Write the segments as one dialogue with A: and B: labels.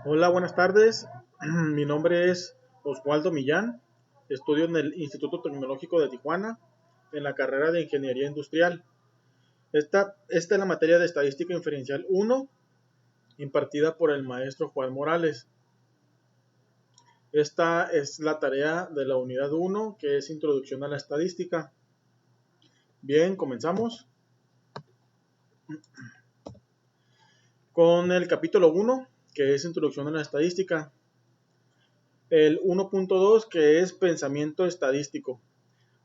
A: Hola, buenas tardes. Mi nombre es Oswaldo Millán. Estudio en el Instituto Tecnológico de Tijuana, en la carrera de Ingeniería Industrial. Esta es la materia de Estadística Inferencial 1, impartida por el maestro Juan Morales. Esta es la tarea de la unidad 1, que es Introducción a la Estadística. Bien, comenzamos con el capítulo 1, que es Introducción a la Estadística. El 1.2, que es Pensamiento Estadístico.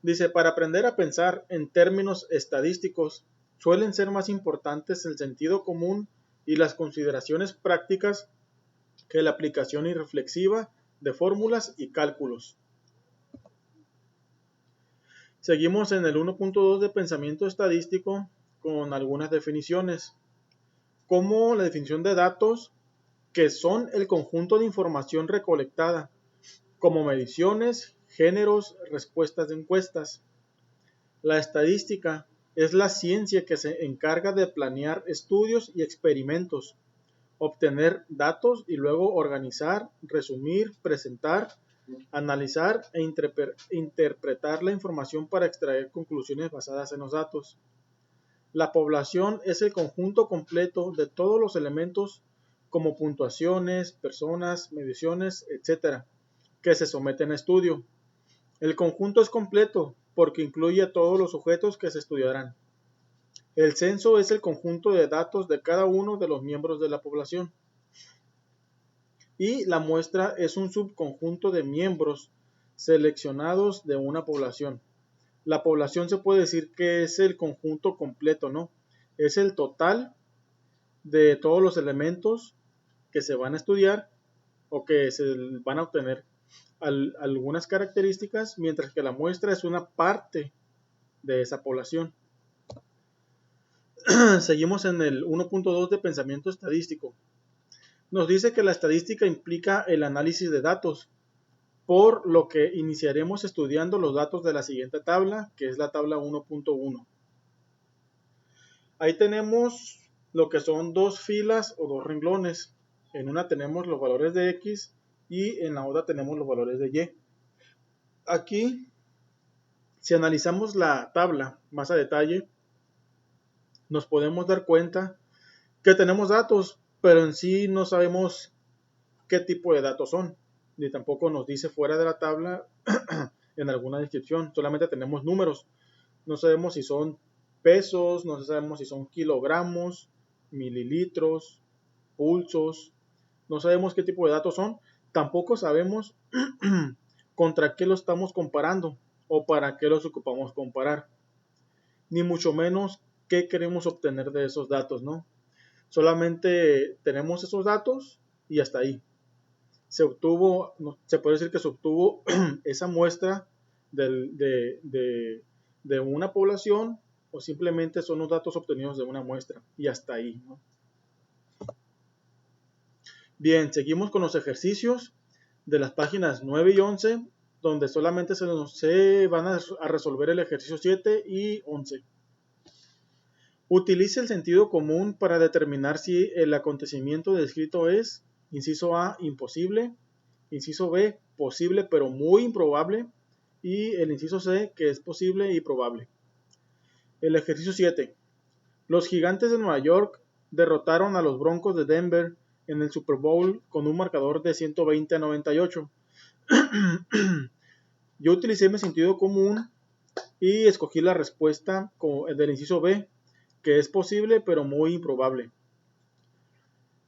A: Dice, para aprender a pensar en términos estadísticos, suelen ser más importantes el sentido común y las consideraciones prácticas que la aplicación irreflexiva de fórmulas y cálculos. Seguimos en el 1.2 de pensamiento estadístico con algunas definiciones, como la definición de datos, que son el conjunto de información recolectada, como mediciones, géneros, respuestas de encuestas. La estadística es la ciencia que se encarga de planear estudios y experimentos, obtener datos y luego organizar, resumir, presentar, analizar e interpretar la información para extraer conclusiones basadas en los datos. La población es el conjunto completo de todos los elementos como puntuaciones, personas, mediciones, etc., que se someten a estudio. El conjunto es completo porque incluye a todos los sujetos que se estudiarán. El censo es el conjunto de datos de cada uno de los miembros de la población. Y la muestra es un subconjunto de miembros seleccionados de una población. La población se puede decir que es el conjunto completo, ¿no? Es el total de todos los elementos que se van a estudiar o que se van a obtener algunas características, mientras que la muestra es una parte de esa población. Seguimos en el 1.2 de pensamiento estadístico. Nos dice que la estadística implica el análisis de datos, por lo que iniciaremos estudiando los datos de la siguiente tabla, que es la tabla 1.1. Ahí tenemos lo que son dos filas o dos renglones. En una tenemos los valores de X y en la otra tenemos los valores de Y. Aquí, si analizamos la tabla más a detalle, nos podemos dar cuenta que tenemos datos, pero en sí no sabemos qué tipo de datos son, ni tampoco nos dice fuera de la tabla en alguna descripción, solamente tenemos números, no sabemos si son pesos, no sabemos si son kilogramos, mililitros, pulsos, no sabemos qué tipo de datos son, tampoco sabemos contra qué lo estamos comparando o para qué los ocupamos comparar, ni mucho menos qué queremos obtener de esos datos, ¿no? Solamente tenemos esos datos y hasta ahí. Se puede decir que se obtuvo esa muestra de una población o simplemente son los datos obtenidos de una muestra y hasta ahí, ¿no? Bien, seguimos con los ejercicios de las páginas 9 y 11, donde solamente se van a resolver el ejercicio 7 y 11. Utilice el sentido común para determinar si el acontecimiento descrito es, inciso A, imposible, inciso B, posible pero muy improbable, y el inciso C, que es posible y probable. El ejercicio 7. Los Gigantes de Nueva York derrotaron a los Broncos de Denver en el Super Bowl con un marcador de 120-98. Yo utilicé mi sentido común y escogí la respuesta del inciso B, que es posible pero muy improbable.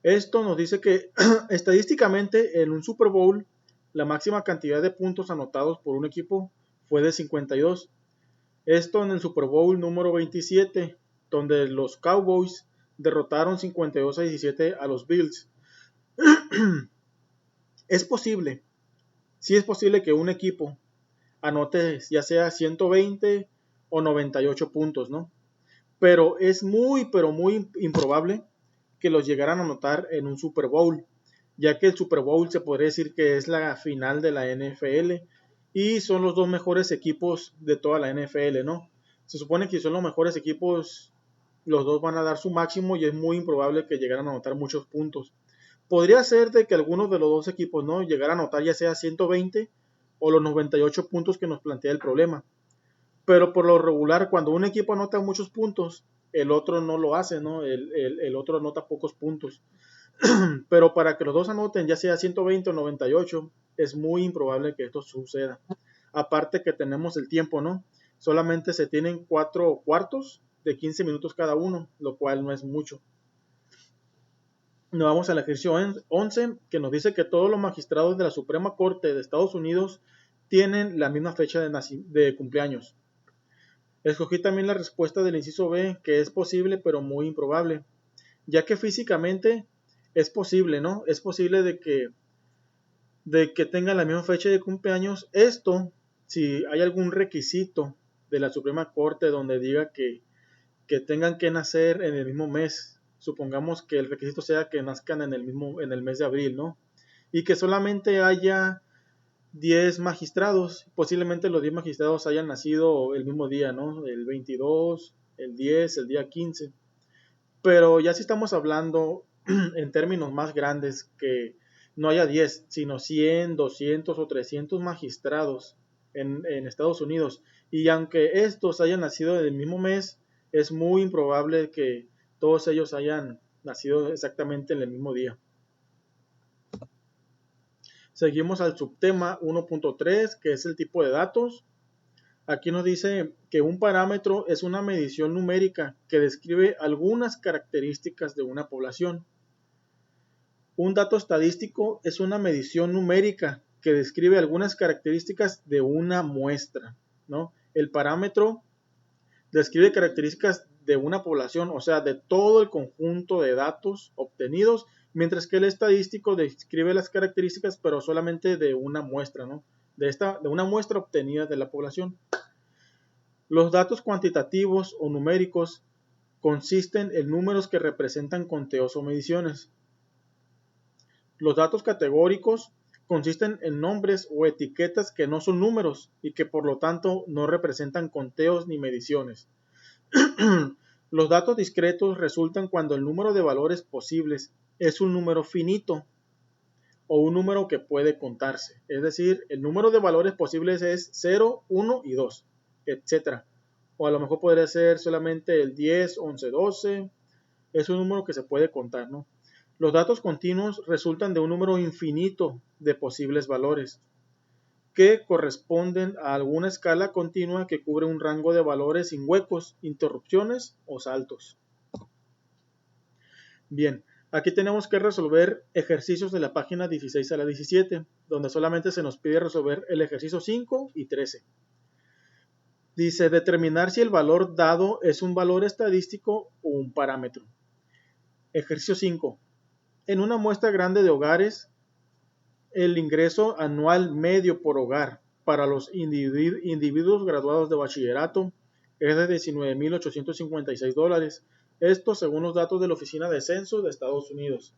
A: Esto nos dice que estadísticamente en un Super Bowl la máxima cantidad de puntos anotados por un equipo fue de 52. Esto en el Super Bowl número 27, donde los Cowboys derrotaron 52-17 a los Bills. Es posible, sí es posible que un equipo anote ya sea 120 o 98 puntos, ¿no? Pero es pero muy improbable que los llegaran a anotar en un Super Bowl, ya que el Super Bowl se podría decir que es la final de la NFL y son los dos mejores equipos de toda la NFL, ¿no? Se supone que son los mejores equipos, los dos van a dar su máximo y es muy improbable que llegaran a anotar muchos puntos. Podría ser de que algunos de los dos equipos, ¿no?, llegara a anotar ya sea 120 o los 98 puntos que nos plantea el problema. Pero por lo regular, cuando un equipo anota muchos puntos, el otro no lo hace, ¿no? El otro anota pocos puntos. Pero para que los dos anoten ya sea 120 o 98, es muy improbable que esto suceda. Aparte que tenemos el tiempo, ¿no? Solamente se tienen 4 cuartos de 15 minutos cada uno, lo cual no es mucho. Nos vamos al ejercicio 11, que nos dice que todos los magistrados de la Suprema Corte de Estados Unidos tienen la misma fecha de cumpleaños. Escogí también la respuesta del inciso B, que es posible pero muy improbable, ya que físicamente es posible, ¿no? Es posible de que tengan la misma fecha de cumpleaños. Esto, si hay algún requisito de la Suprema Corte donde diga que tengan que nacer en el mismo mes. Supongamos que el requisito sea que nazcan en el mes de abril, ¿no? Y que solamente haya 10 magistrados. Posiblemente los 10 magistrados hayan nacido el mismo día, ¿no? El 22, el 10, el día 15. Pero ya si estamos hablando en términos más grandes, que no haya 10, sino 100, 200 o 300 magistrados en Estados Unidos. Y aunque estos hayan nacido en el mismo mes, es muy improbable que todos ellos hayan nacido exactamente en el mismo día. Seguimos al subtema 1.3, que es el tipo de datos. Aquí nos dice que un parámetro es una medición numérica que describe algunas características de una población. Un dato estadístico es una medición numérica que describe algunas características de una muestra, ¿no? El parámetro describe características de una población, o sea, de todo el conjunto de datos obtenidos, mientras que el estadístico describe las características, pero solamente de una muestra, ¿no? De una muestra obtenida de la población. Los datos cuantitativos o numéricos consisten en números que representan conteos o mediciones. Los datos categóricos consisten en nombres o etiquetas que no son números y que por lo tanto no representan conteos ni mediciones. Los datos discretos resultan cuando el número de valores posibles es un número finito o un número que puede contarse. Es decir, el número de valores posibles es 0, 1 y 2, etc. O a lo mejor podría ser solamente el 10, 11, 12. Es un número que se puede contar, ¿no? Los datos continuos resultan de un número infinito de posibles valores que corresponden a alguna escala continua que cubre un rango de valores sin huecos, interrupciones o saltos. Bien, aquí tenemos que resolver ejercicios de la página 16 a la 17, donde solamente se nos pide resolver el ejercicio 5 y 13. Dice, determinar si el valor dado es un valor estadístico o un parámetro. Ejercicio 5. En una muestra grande de hogares, el ingreso anual medio por hogar para los individuos graduados de bachillerato es de $19,856. Esto según los datos de la Oficina de Censo de Estados Unidos.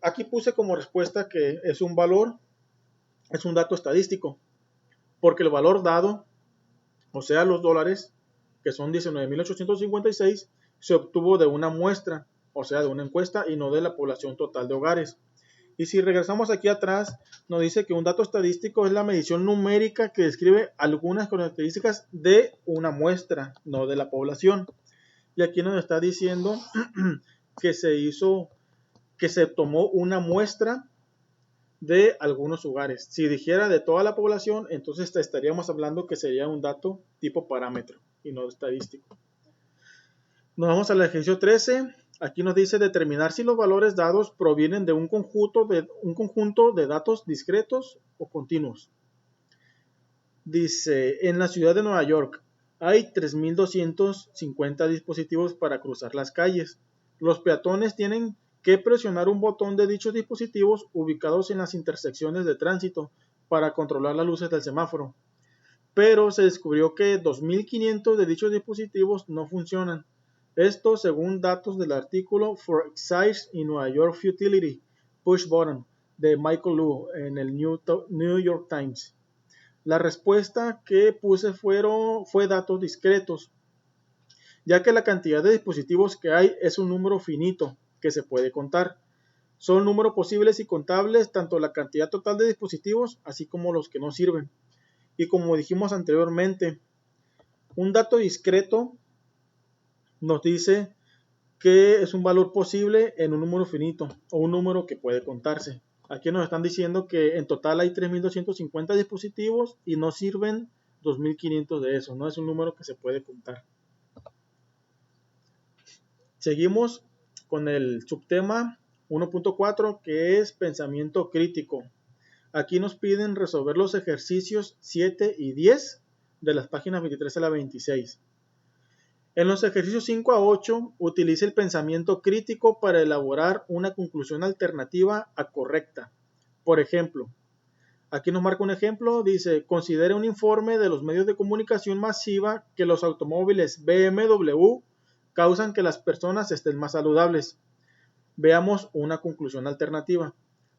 A: Aquí puse como respuesta que es un valor, es un dato estadístico, porque el valor dado, o sea los dólares, que son 19,856, se obtuvo de una muestra, o sea de una encuesta y no de la población total de hogares. Y si regresamos aquí atrás, nos dice que un dato estadístico es la medición numérica que describe algunas características de una muestra, no de la población. Y aquí nos está diciendo que se tomó una muestra de algunos hogares. Si dijera de toda la población, entonces estaríamos hablando que sería un dato tipo parámetro y no estadístico. Nos vamos al ejercicio 13. Aquí nos dice determinar si los valores dados provienen de un conjunto de datos discretos o continuos. Dice, en la ciudad de Nueva York hay 3,250 dispositivos para cruzar las calles. Los peatones tienen que presionar un botón de dichos dispositivos ubicados en las intersecciones de tránsito para controlar las luces del semáforo. Pero se descubrió que 2,500 de dichos dispositivos no funcionan. Esto según datos del artículo For Exercise in New York Futility, Push Button, de Michael Lu en el New York Times. La respuesta que puse fue datos discretos, ya que la cantidad de dispositivos que hay es un número finito que se puede contar. Son números posibles y contables, tanto la cantidad total de dispositivos, así como los que no sirven. Y como dijimos anteriormente, un dato discreto nos dice que es un valor posible en un número finito o un número que puede contarse. Aquí nos están diciendo que en total hay 3.250 dispositivos y no sirven 2.500 de esos. No es un número que se puede contar. Seguimos con el subtema 1.4, que es pensamiento crítico. Aquí nos piden resolver los ejercicios 7 y 10 de las páginas 23 a la 26. En los ejercicios 5 a 8, utilice el pensamiento crítico para elaborar una conclusión alternativa a correcta. Por ejemplo, aquí nos marca un ejemplo, dice, considere un informe de los medios de comunicación masiva que los automóviles BMW causan que las personas estén más saludables. Veamos una conclusión alternativa.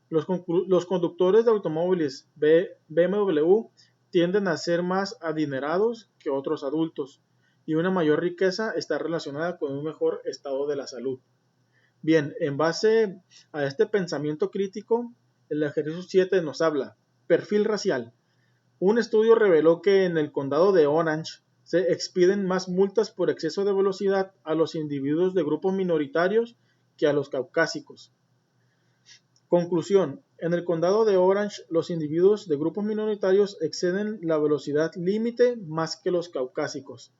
A: Los conductores de automóviles BMW tienden a ser más adinerados que otros adultos y una mayor riqueza está relacionada con un mejor estado de la salud. Bien, en base a este pensamiento crítico, el ejercicio 7 nos habla, perfil racial. Un estudio reveló que en el condado de Orange se expiden más multas por exceso de velocidad a los individuos de grupos minoritarios que a los caucásicos. Conclusión, en el condado de Orange los individuos de grupos minoritarios exceden la velocidad límite más que los caucásicos.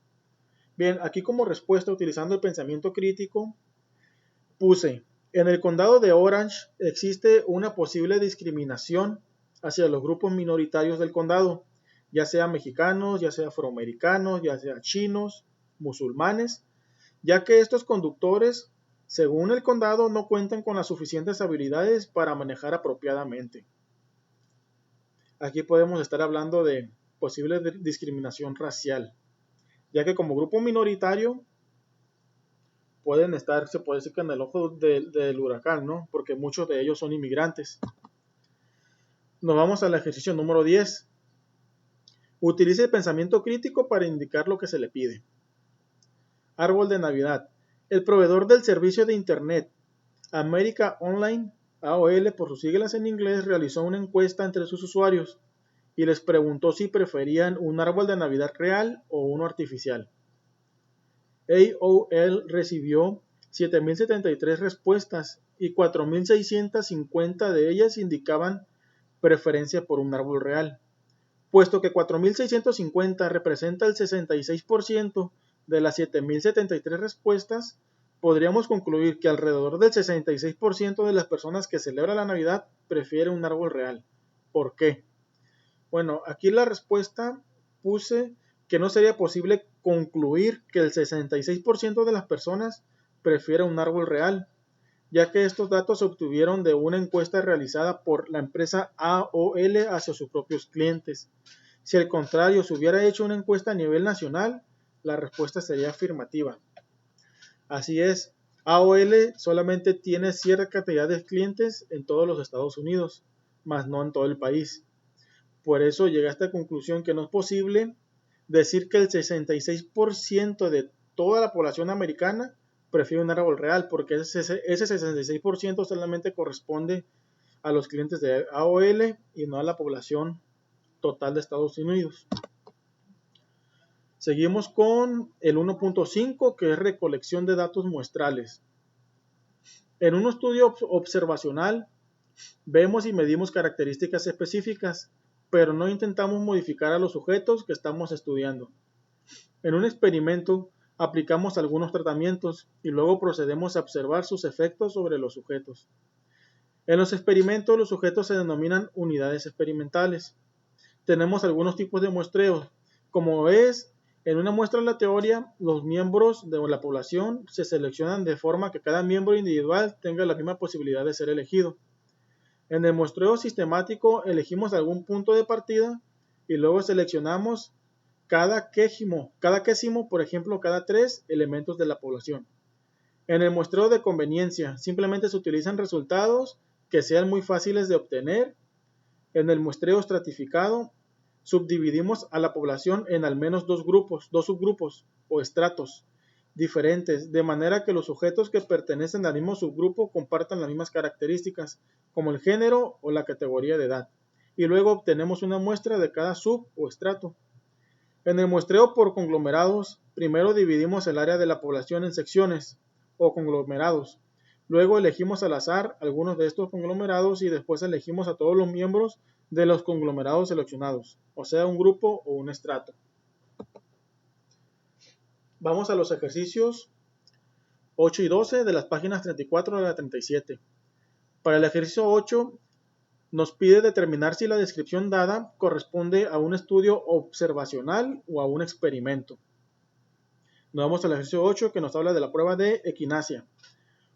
A: Bien, aquí como respuesta, utilizando el pensamiento crítico, puse, en el condado de Orange existe una posible discriminación hacia los grupos minoritarios del condado, ya sea mexicanos, ya sea afroamericanos, ya sea chinos, musulmanes, ya que estos conductores, según el condado, no cuentan con las suficientes habilidades para manejar apropiadamente. Aquí podemos estar hablando de posible discriminación racial, ya que como grupo minoritario pueden estar, se puede decir que en el ojo del huracán, ¿no? Porque muchos de ellos son inmigrantes. Nos vamos al ejercicio número 10. Utilice el pensamiento crítico para indicar lo que se le pide. Árbol de Navidad. El proveedor del servicio de Internet, America Online, AOL por sus siglas en inglés, realizó una encuesta entre sus usuarios y les preguntó si preferían un árbol de Navidad real o uno artificial. AOL recibió 7.073 respuestas y 4.650 de ellas indicaban preferencia por un árbol real. Puesto que 4.650 representa el 66% de las 7.073 respuestas, podríamos concluir que alrededor del 66% de las personas que celebran la Navidad prefieren un árbol real. ¿Por qué? Bueno, aquí la respuesta puse que no sería posible concluir que el 66% de las personas prefieren un árbol real, ya que estos datos se obtuvieron de una encuesta realizada por la empresa AOL hacia sus propios clientes. Si al contrario se hubiera hecho una encuesta a nivel nacional, la respuesta sería afirmativa. Así es, AOL solamente tiene cierta cantidad de clientes en todos los Estados Unidos, mas no en todo el país. Por eso llegué a esta conclusión que no es posible decir que el 66% de toda la población americana prefiere un árbol real, porque ese 66% solamente corresponde a los clientes de AOL y no a la población total de Estados Unidos. Seguimos con el 1.5, que es recolección de datos muestrales. En un estudio observacional vemos y medimos características específicas, pero no intentamos modificar a los sujetos que estamos estudiando. En un experimento aplicamos algunos tratamientos y luego procedemos a observar sus efectos sobre los sujetos. En los experimentos los sujetos se denominan unidades experimentales. Tenemos algunos tipos de muestreos. Como ves, en una muestra aleatoria, los miembros de la población se seleccionan de forma que cada miembro individual tenga la misma posibilidad de ser elegido. En el muestreo sistemático elegimos algún punto de partida y luego seleccionamos cada quésimo, por ejemplo, cada 3 elementos de la población. En el muestreo de conveniencia simplemente se utilizan resultados que sean muy fáciles de obtener. En el muestreo estratificado subdividimos a la población en al menos dos subgrupos o estratos diferentes, de manera que los sujetos que pertenecen al mismo subgrupo compartan las mismas características, como el género o la categoría de edad. Y luego obtenemos una muestra de cada sub o estrato. En el muestreo por conglomerados, primero dividimos el área de la población en secciones o conglomerados. Luego elegimos al azar algunos de estos conglomerados y después elegimos a todos los miembros de los conglomerados seleccionados, o sea, un grupo o un estrato. Vamos a los ejercicios 8 y 12 de las páginas 34 a la 37. Para el ejercicio 8 nos pide determinar si la descripción dada corresponde a un estudio observacional o a un experimento. Nos vamos al ejercicio 8 que nos habla de la prueba de equinacia.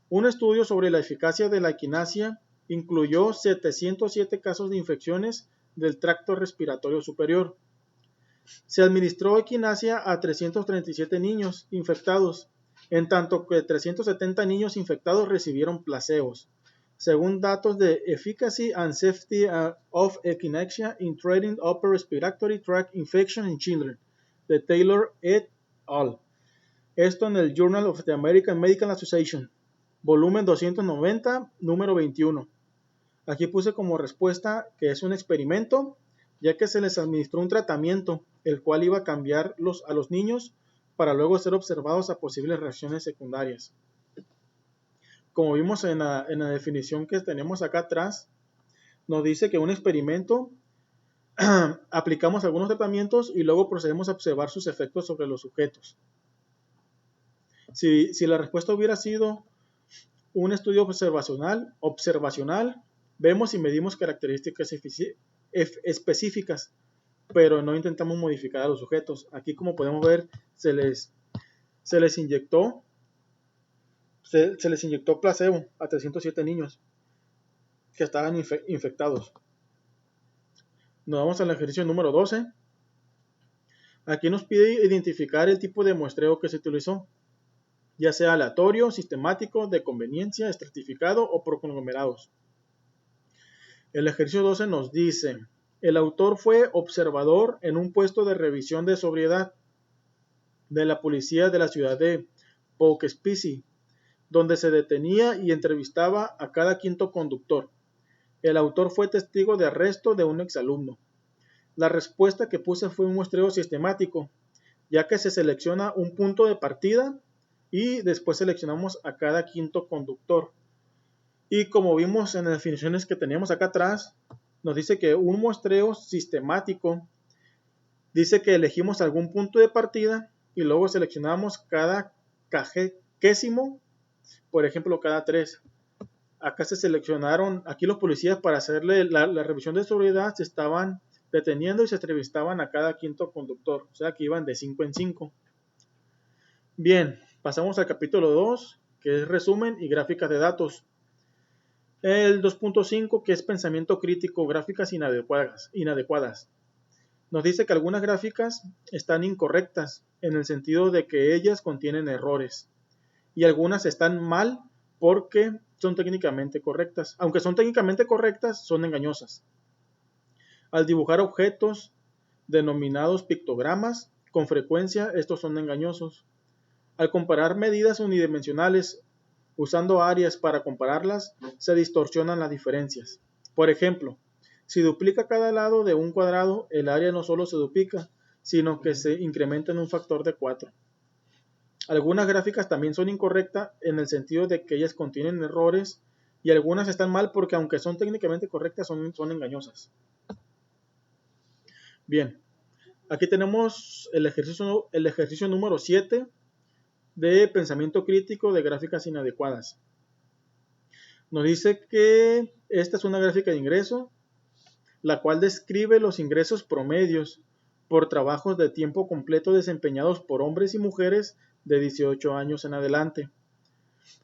A: Un estudio sobre la eficacia de la equinacia incluyó 707 casos de infecciones del tracto respiratorio superior. Se administró equinacia a 337 niños infectados, en tanto que 370 niños infectados recibieron placebos, según datos de Efficacy and Safety of Echinacea in Treating Upper Respiratory Tract Infection in Children, de Taylor et al. Esto en el Journal of the American Medical Association, volumen 290, número 21. Aquí puse como respuesta que es un experimento, ya que se les administró un tratamiento, el cual iba a cambiar a los niños para luego ser observados a posibles reacciones secundarias. Como vimos en la definición que tenemos acá atrás, nos dice que un experimento aplicamos algunos tratamientos y luego procedemos a observar sus efectos sobre los sujetos. Si la respuesta hubiera sido un estudio observacional, vemos y medimos características específicas, pero no intentamos modificar a los sujetos. Aquí, como podemos ver, se les inyectó placebo a 307 niños que estaban infectados. Nos vamos al ejercicio número 12. Aquí nos pide identificar el tipo de muestreo que se utilizó, ya sea aleatorio, sistemático, de conveniencia, estratificado o por conglomerados. El ejercicio 12 nos dice: el autor fue observador en un puesto de revisión de sobriedad de la policía de la ciudad de Poughkeepsie, donde se detenía y entrevistaba a cada quinto conductor. El autor fue testigo de arresto de un exalumno. La respuesta que puse fue un muestreo sistemático, ya que se selecciona un punto de partida y después seleccionamos a cada quinto conductor. Y como vimos en las definiciones que teníamos acá atrás, nos dice que un muestreo sistemático dice que elegimos algún punto de partida y luego seleccionamos cada cagésimo, por ejemplo, cada 3. Acá se seleccionaron, aquí los policías para hacerle la revisión de sobriedad se estaban deteniendo y se entrevistaban a cada quinto conductor, o sea que iban de 5 en 5. Bien, pasamos al capítulo 2, que es resumen y gráficas de datos. El 2.5, que es pensamiento crítico, gráficas inadecuadas. Nos dice que algunas gráficas están incorrectas, en el sentido de que ellas contienen errores, y algunas están mal porque son técnicamente correctas. Aunque son técnicamente correctas, son engañosas. Al dibujar objetos denominados pictogramas, con frecuencia estos son engañosos. Al comparar medidas unidimensionales usando áreas para compararlas, se distorsionan las diferencias. Por ejemplo, si duplica cada lado de un cuadrado, el área no solo se duplica, sino que se incrementa en un factor de 4. Algunas gráficas también son incorrectas en el sentido de que ellas contienen errores y algunas están mal porque aunque son técnicamente correctas, son engañosas. Bien, aquí tenemos el ejercicio número 7 de pensamiento crítico de gráficas inadecuadas. Nos dice que esta es una gráfica de ingreso, la cual describe los ingresos promedios por trabajos de tiempo completo desempeñados por hombres y mujeres de 18 años en adelante.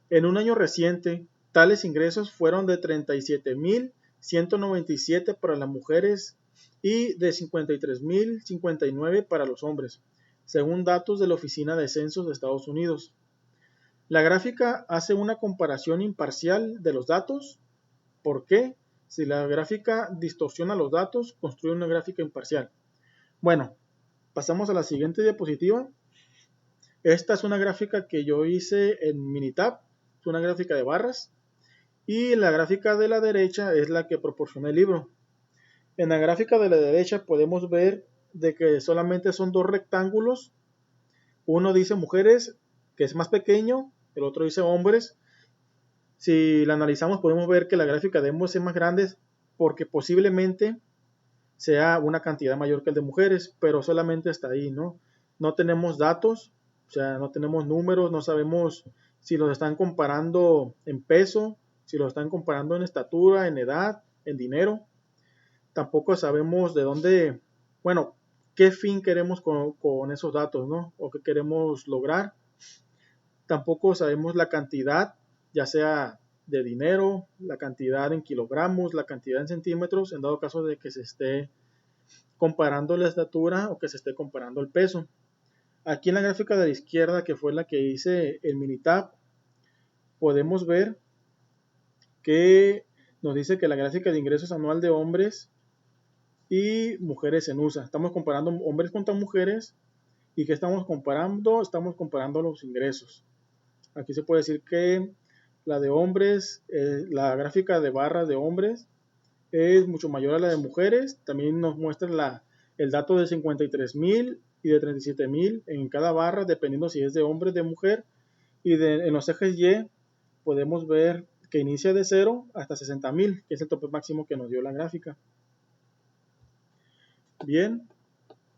A: En un año reciente, tales ingresos fueron de 37.197 para las mujeres y de 53.059 para los hombres, según datos de la Oficina de Censos de Estados Unidos. La gráfica hace una comparación imparcial de los datos. ¿Por qué? Si la gráfica distorsiona los datos, construye una gráfica imparcial. Bueno, pasamos a la siguiente diapositiva. Esta es una gráfica que yo hice en Minitab, es una gráfica de barras, y la gráfica de la derecha es la que proporciona el libro. En la gráfica de la derecha podemos ver de que solamente son dos rectángulos. Uno dice mujeres, que es más pequeño, el otro dice hombres. Si la analizamos podemos ver que la gráfica de hombres es más grande porque posiblemente sea una cantidad mayor que el de mujeres, pero solamente hasta ahí, ¿no? No tenemos datos, o sea, no tenemos números, no sabemos si los están comparando en peso, si los están comparando en estatura, en edad, en dinero. Tampoco sabemos de dónde, bueno, qué fin queremos con esos datos, ¿no? O qué queremos lograr. Tampoco sabemos la cantidad, ya sea de dinero, la cantidad en kilogramos, la cantidad en centímetros, en dado caso de que se esté comparando la estatura o que se esté comparando el peso. Aquí en la gráfica de la izquierda, que fue la que hice el Minitab, podemos ver que nos dice que la gráfica de ingresos anual de hombres y mujeres en USA. Estamos comparando hombres contra mujeres. ¿Y qué estamos comparando? Estamos comparando los ingresos. Aquí se puede decir que la de hombres, la gráfica de barras de hombres es mucho mayor a la de mujeres. También nos muestra el dato de 53,000 y de 37,000 en cada barra, dependiendo si es de hombre o de mujer. Y en los ejes Y podemos ver que inicia de 0 hasta 60,000, que es el tope máximo que nos dio la gráfica. Bien,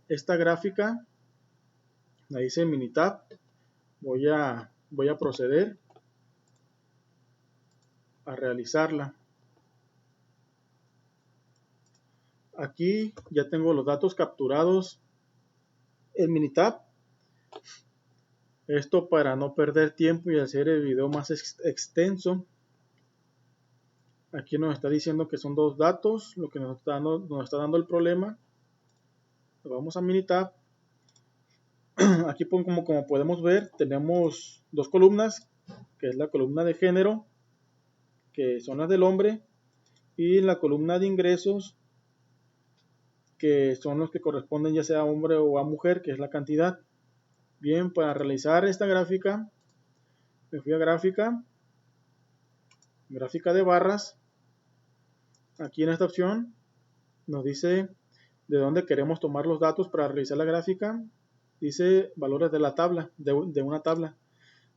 A: esta gráfica la hice en Minitab. Voy a proceder a realizarla. Aquí ya tengo los datos capturados en Minitab. Esto para no perder tiempo y hacer el video más extenso. Aquí nos está diciendo que son dos datos, lo que nos está dando el problema. Vamos a Minitab. Aquí como podemos ver tenemos dos columnas, que es la columna de género, que son las del hombre, y la columna de ingresos, que son los que corresponden ya sea a hombre o a mujer, que es la cantidad. Bien, para realizar esta gráfica, me fui a gráfica de barras. Aquí en esta opción nos dice de dónde queremos tomar los datos para realizar la gráfica. Dice valores de la tabla, de una tabla.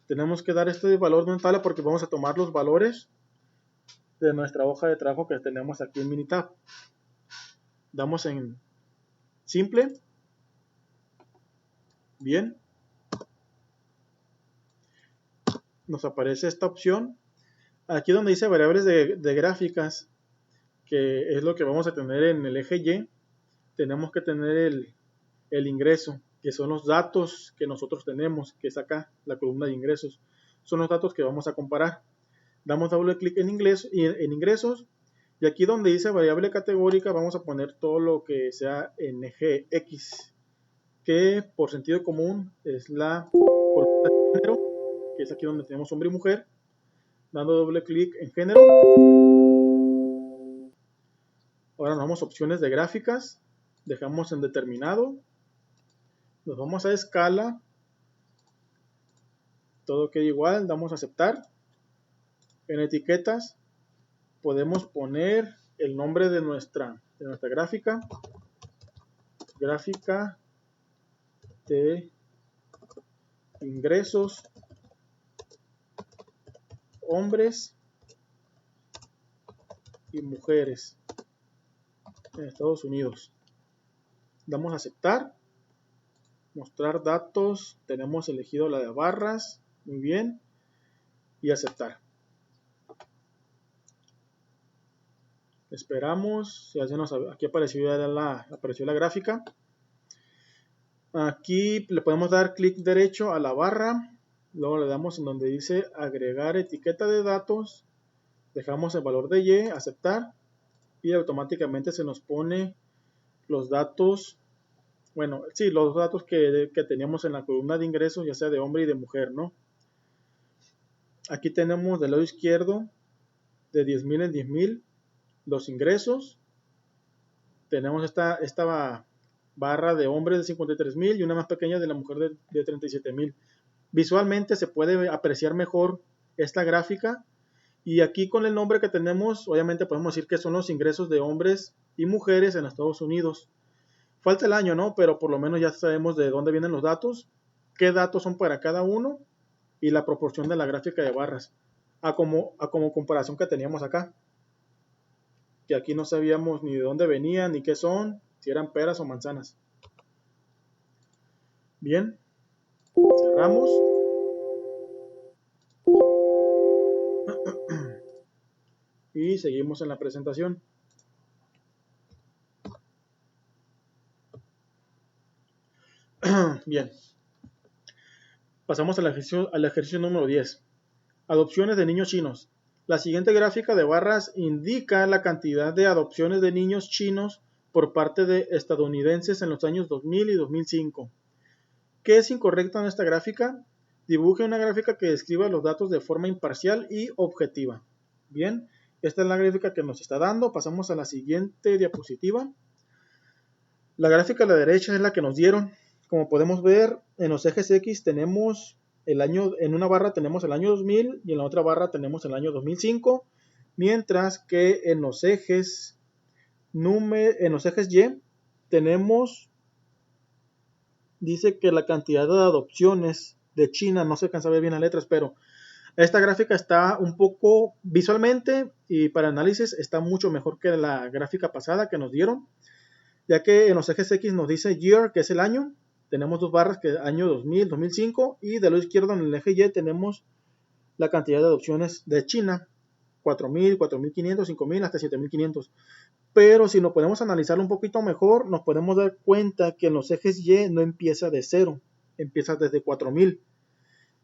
A: Tenemos que dar este valor de una tabla porque vamos a tomar los valores de nuestra hoja de trabajo que tenemos aquí en Minitab. Damos en simple. Bien. Nos aparece esta opción. Aquí donde dice variables de gráficas, que es lo que vamos a tener en el eje Y, tenemos que tener el ingreso, que son los datos que nosotros tenemos, que es acá, la columna de ingresos. Son los datos que vamos a comparar. Damos doble clic en ingresos, y aquí donde dice variable categórica vamos a poner todo lo que sea en eje X, que por sentido común es la columna de género, que es aquí donde tenemos hombre y mujer. Dando doble clic en género. Ahora nos vamos a opciones de gráficas. Dejamos en determinado. Nos vamos a escala. Todo queda igual. Damos a aceptar. En etiquetas podemos poner el nombre de nuestra gráfica. Gráfica de ingresos hombres y mujeres en Estados Unidos. Damos a aceptar. Mostrar datos. Tenemos elegido la de barras. Muy bien. Y aceptar. Esperamos. Aquí apareció la gráfica. Aquí le podemos dar clic derecho a la barra. Luego le damos en donde dice agregar etiqueta de datos. Dejamos el valor de Y, aceptar. Y automáticamente se nos pone los datos. Bueno, sí, los datos que teníamos en la columna de ingresos, ya sea de hombre y de mujer, ¿no? Aquí tenemos del lado izquierdo de 10,000 en 10,000 los ingresos. Tenemos esta barra de hombres de 53,000 y una más pequeña de la mujer de 37,000. Visualmente se puede apreciar mejor esta gráfica. Y aquí con el nombre que tenemos, obviamente podemos decir que son los ingresos de hombres y mujeres en Estados Unidos. Falta el año, ¿no? Pero por lo menos ya sabemos de dónde vienen los datos, qué datos son para cada uno y la proporción de la gráfica de barras, a como comparación que teníamos acá. Que aquí no sabíamos ni de dónde venían, ni qué son, si eran peras o manzanas. Bien, cerramos. Y seguimos en la presentación. Bien, pasamos al ejercicio número 10. Adopciones de niños chinos. La siguiente gráfica de barras indica la cantidad de adopciones de niños chinos por parte de estadounidenses en los años 2000 y 2005. ¿Qué es incorrecto en esta gráfica? Dibuje una gráfica que describa los datos de forma imparcial y objetiva. Bien, esta es la gráfica que nos está dando. Pasamos a la siguiente diapositiva. La gráfica a la derecha es la que nos dieron. Como podemos ver, en los ejes X tenemos el año, en una barra tenemos el año 2000 y en la otra barra tenemos el año 2005, mientras que en los ejes Y tenemos, dice que la cantidad de adopciones de China, no se alcanza a ver bien las letras, pero esta gráfica está un poco visualmente y para análisis está mucho mejor que la gráfica pasada que nos dieron, ya que en los ejes X nos dice year, que es el año. Tenemos dos barras, que es año 2000, 2005, y de lado izquierdo en el eje Y tenemos la cantidad de adopciones de China, 4000, 4500, 5000, hasta 7500. Pero si nos podemos analizarlo un poquito mejor, nos podemos dar cuenta que en los ejes Y no empieza de cero, empieza desde 4000.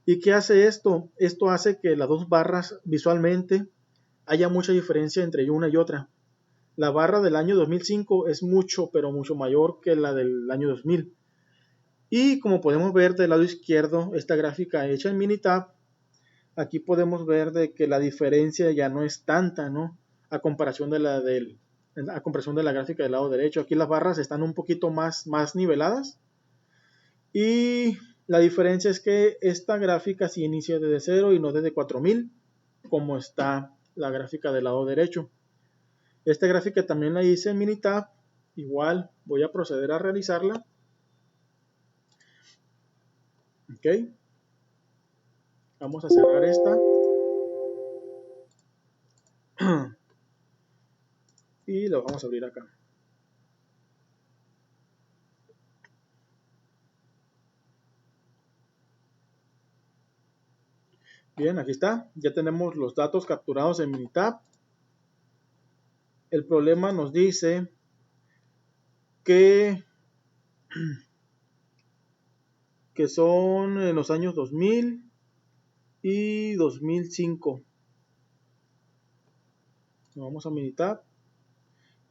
A: ¿Y qué hace esto? Esto hace que las dos barras visualmente haya mucha diferencia entre una y otra. La barra del año 2005 es mucho, pero mucho mayor que la del año 2000. Y como podemos ver del lado izquierdo, esta gráfica hecha en Minitab, aquí podemos ver de que la diferencia ya no es tanta, ¿no? A comparación de la gráfica del lado derecho. Aquí las barras están un poquito más niveladas. Y la diferencia es que esta gráfica sí inicia desde 0 y no desde 4000, como está la gráfica del lado derecho. Esta gráfica también la hice en Minitab. Igual voy a proceder a realizarla. Ok. Vamos a cerrar esta. Y lo vamos a abrir acá. Bien, aquí está. Ya tenemos los datos capturados en Minitab. El problema nos dice que son en los años 2000 y 2005. Vamos a Minitab.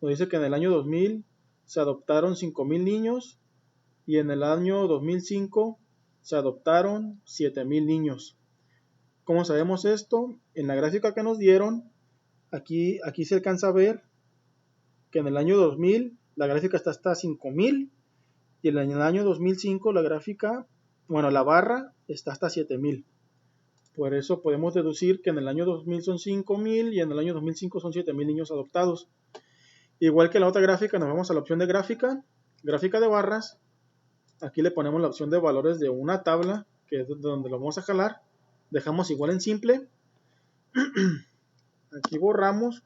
A: Nos dice que en el año 2000 se adoptaron 5000 niños y en el año 2005 se adoptaron 7000 niños. ¿Cómo sabemos esto? En la gráfica que nos dieron, aquí se alcanza a ver que en el año 2000 la gráfica está hasta 5000 y en el año 2005 la gráfica, bueno, la barra está hasta 7000. Por eso podemos deducir que en el año 2000 son 5000 y en el año 2005 son 7000 niños adoptados. Igual que la otra gráfica, nos vamos a la opción de gráfica de barras. Aquí le ponemos la opción de valores de una tabla, que es donde lo vamos a jalar. Dejamos igual en simple. Aquí borramos.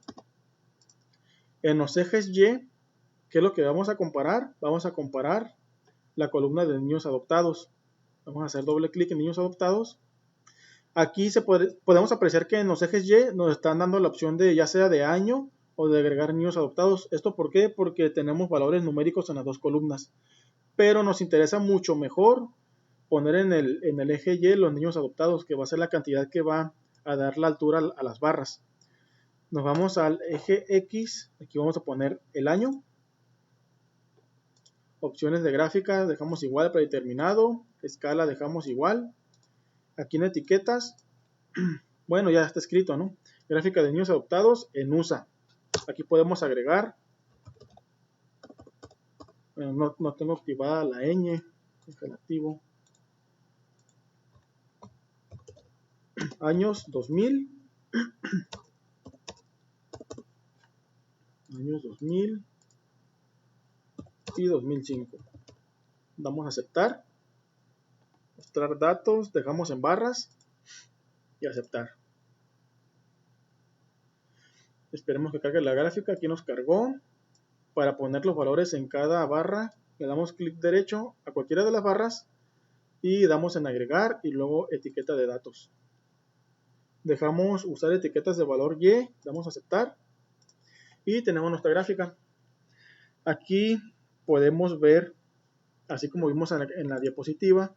A: En los ejes Y, ¿qué es lo que vamos a comparar? Vamos a comparar la columna de niños adoptados. Vamos a hacer doble clic en niños adoptados. Aquí podemos apreciar que en los ejes Y nos están dando la opción de ya sea de año o de agregar niños adoptados. ¿Esto por qué? Porque tenemos valores numéricos en las dos columnas. Pero nos interesa mucho mejor poner en el eje Y los niños adoptados, que va a ser la cantidad que va a dar la altura a las barras. Nos vamos al eje X, aquí vamos a poner el año. Opciones de gráfica dejamos igual predeterminado, escala dejamos igual. Aquí en etiquetas, bueno, ya está escrito, ¿no? Gráfica de niños adoptados en USA. Aquí podemos agregar, no tengo activada la ñ, es el activo. años 2000, años 2000 y 2005. Damos a aceptar, mostrar datos, dejamos en barras y aceptar. Esperemos que cargue la gráfica. Aquí nos cargó. Para poner los valores en cada barra, le damos clic derecho a cualquiera de las barras y damos en agregar y luego etiqueta de datos. Dejamos usar etiquetas de valor Y, damos a aceptar y tenemos nuestra gráfica. Aquí podemos ver, así como vimos en la diapositiva,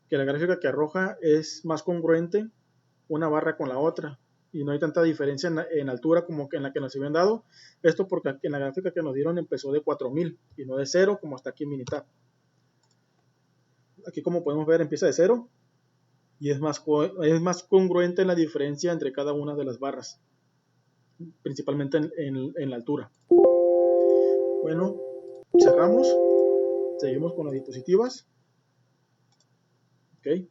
A: que la gráfica que arroja es más congruente una barra con la otra y no hay tanta diferencia en altura como que en la que nos habían dado. Esto porque en la gráfica que nos dieron empezó de 4000 y no de 0 como está aquí en Minitab. Aquí, como podemos ver, empieza de 0 y es más congruente en la diferencia entre cada una de las barras, principalmente en la altura. Bueno, cerramos, seguimos con las diapositivas. Ok.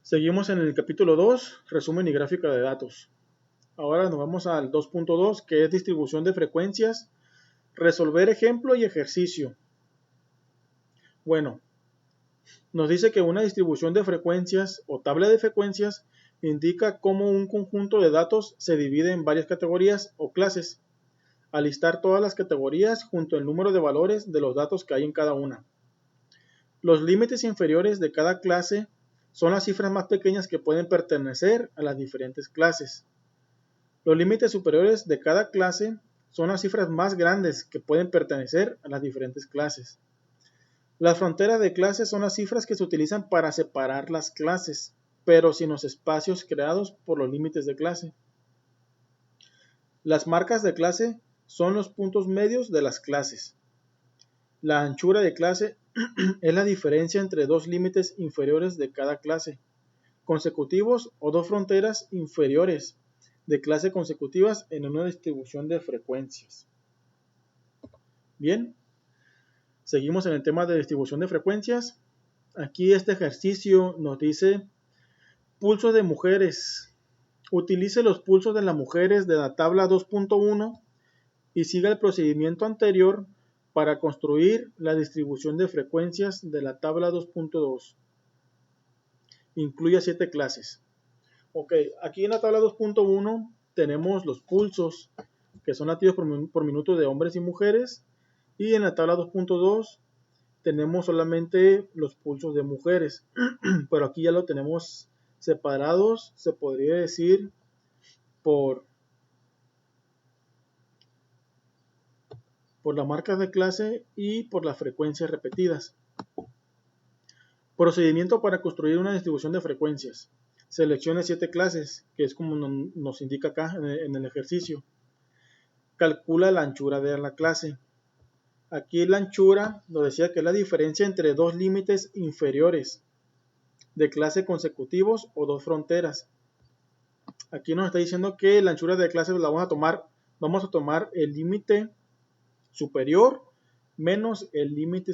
A: Seguimos en el capítulo 2, resumen y gráfica de datos. Ahora nos vamos al 2.2, que es distribución de frecuencias, resolver ejemplo y ejercicio. Bueno, nos dice que una distribución de frecuencias o tabla de frecuencias indica cómo un conjunto de datos se divide en varias categorías o clases, al listar todas las categorías junto al número de valores de los datos que hay en cada una. Los límites inferiores de cada clase son las cifras más pequeñas que pueden pertenecer a las diferentes clases. Los límites superiores de cada clase son las cifras más grandes que pueden pertenecer a las diferentes clases. Las fronteras de clases son las cifras que se utilizan para separar las clases, pero sin los espacios creados por los límites de clase. Las marcas de clase son los puntos medios de las clases. La anchura de clase es la diferencia entre dos límites inferiores de cada clase, consecutivos o dos fronteras inferiores de clase consecutivas en una distribución de frecuencias. Bien, seguimos en el tema de distribución de frecuencias. Aquí este ejercicio nos dice pulso de mujeres. Utilice los pulsos de las mujeres de la tabla 2.1 y siga el procedimiento anterior para construir la distribución de frecuencias de la tabla 2.2. Incluye 7 clases. Ok, aquí en la tabla 2.1 tenemos los pulsos, que son latidos por minuto de hombres y mujeres, y en la tabla 2.2 tenemos solamente los pulsos de mujeres, pero aquí ya lo tenemos separados, se podría decir, por las marcas de clase y por las frecuencias repetidas. Procedimiento para construir una distribución de frecuencias. Seleccione 7 clases, que es como nos indica acá en el ejercicio. Calcula la anchura de la clase. Aquí la anchura nos decía que es la diferencia entre dos límites inferiores de clase consecutivos o dos fronteras. Aquí nos está diciendo que la anchura de clase la vamos a tomar el límite superior menos el límite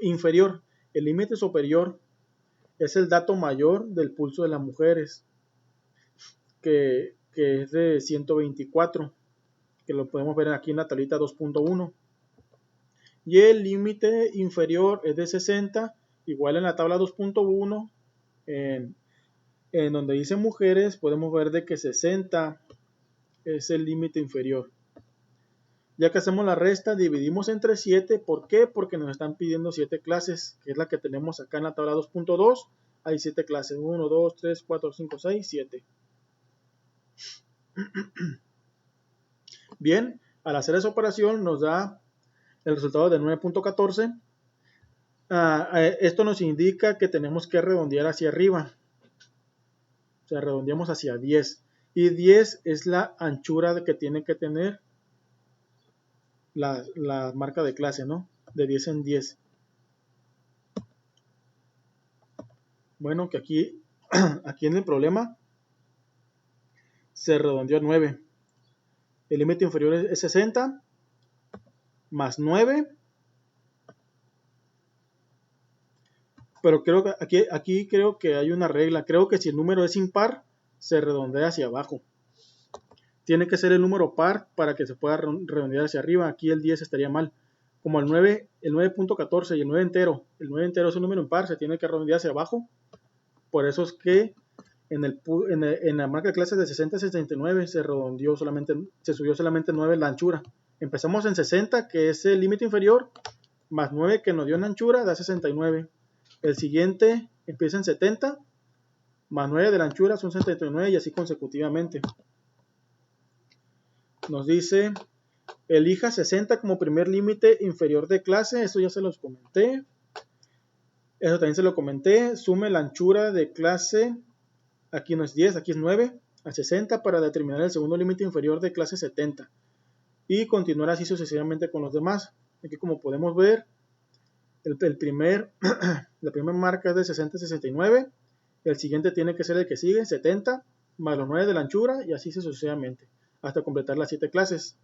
A: inferior. El límite superior es el dato mayor del pulso de las mujeres, que es de 124, que lo podemos ver aquí en la tablita 2.1. Y el límite inferior es de 60, igual en la tabla 2.1, en donde dice mujeres, podemos ver de que 60 es el límite inferior. Ya que hacemos la resta, dividimos entre 7. ¿Por qué? Porque nos están pidiendo 7 clases, que es la que tenemos acá en la tabla 2.2. Hay 7 clases, 1, 2, 3, 4, 5, 6, 7. Bien, al hacer esa operación nos da el resultado de 9.14. Esto nos indica que tenemos que redondear hacia arriba. O sea, redondeamos hacia 10. Y 10 es la anchura que tiene que tener la marca de clase, ¿no? De 10 en 10. Bueno, que aquí en el problema se redondeó a 9. El límite inferior es 60 más 9 Pero creo que aquí creo que hay una regla. Creo que si el número es impar, se redondea hacia abajo. Tiene que ser el número par para que se pueda redondear hacia arriba. Aquí el 10 estaría mal. Como el 9.14 y el 9 entero. El 9 entero es un número impar, se tiene que redondear hacia abajo. Por eso es que en la marca de clases de 60 a 69 se subió solamente 9 la anchura. Empezamos en 60, que es el límite inferior, más 9 que nos dio en anchura, da 69. El siguiente empieza en 70, más 9 de la anchura son 79 y así consecutivamente. Nos dice, elija 60 como primer límite inferior de clase, eso ya se los comenté. Eso también se lo comenté, sume la anchura de clase, aquí no es 10, aquí es 9, a 60 para determinar el segundo límite inferior de clase 70. Y continuar así sucesivamente con los demás. Aquí como podemos ver, la primera marca es de 60 a 69, el siguiente tiene que ser el que sigue, 70, más los 9 de la anchura y así sucesivamente, hasta completar las 7 clases.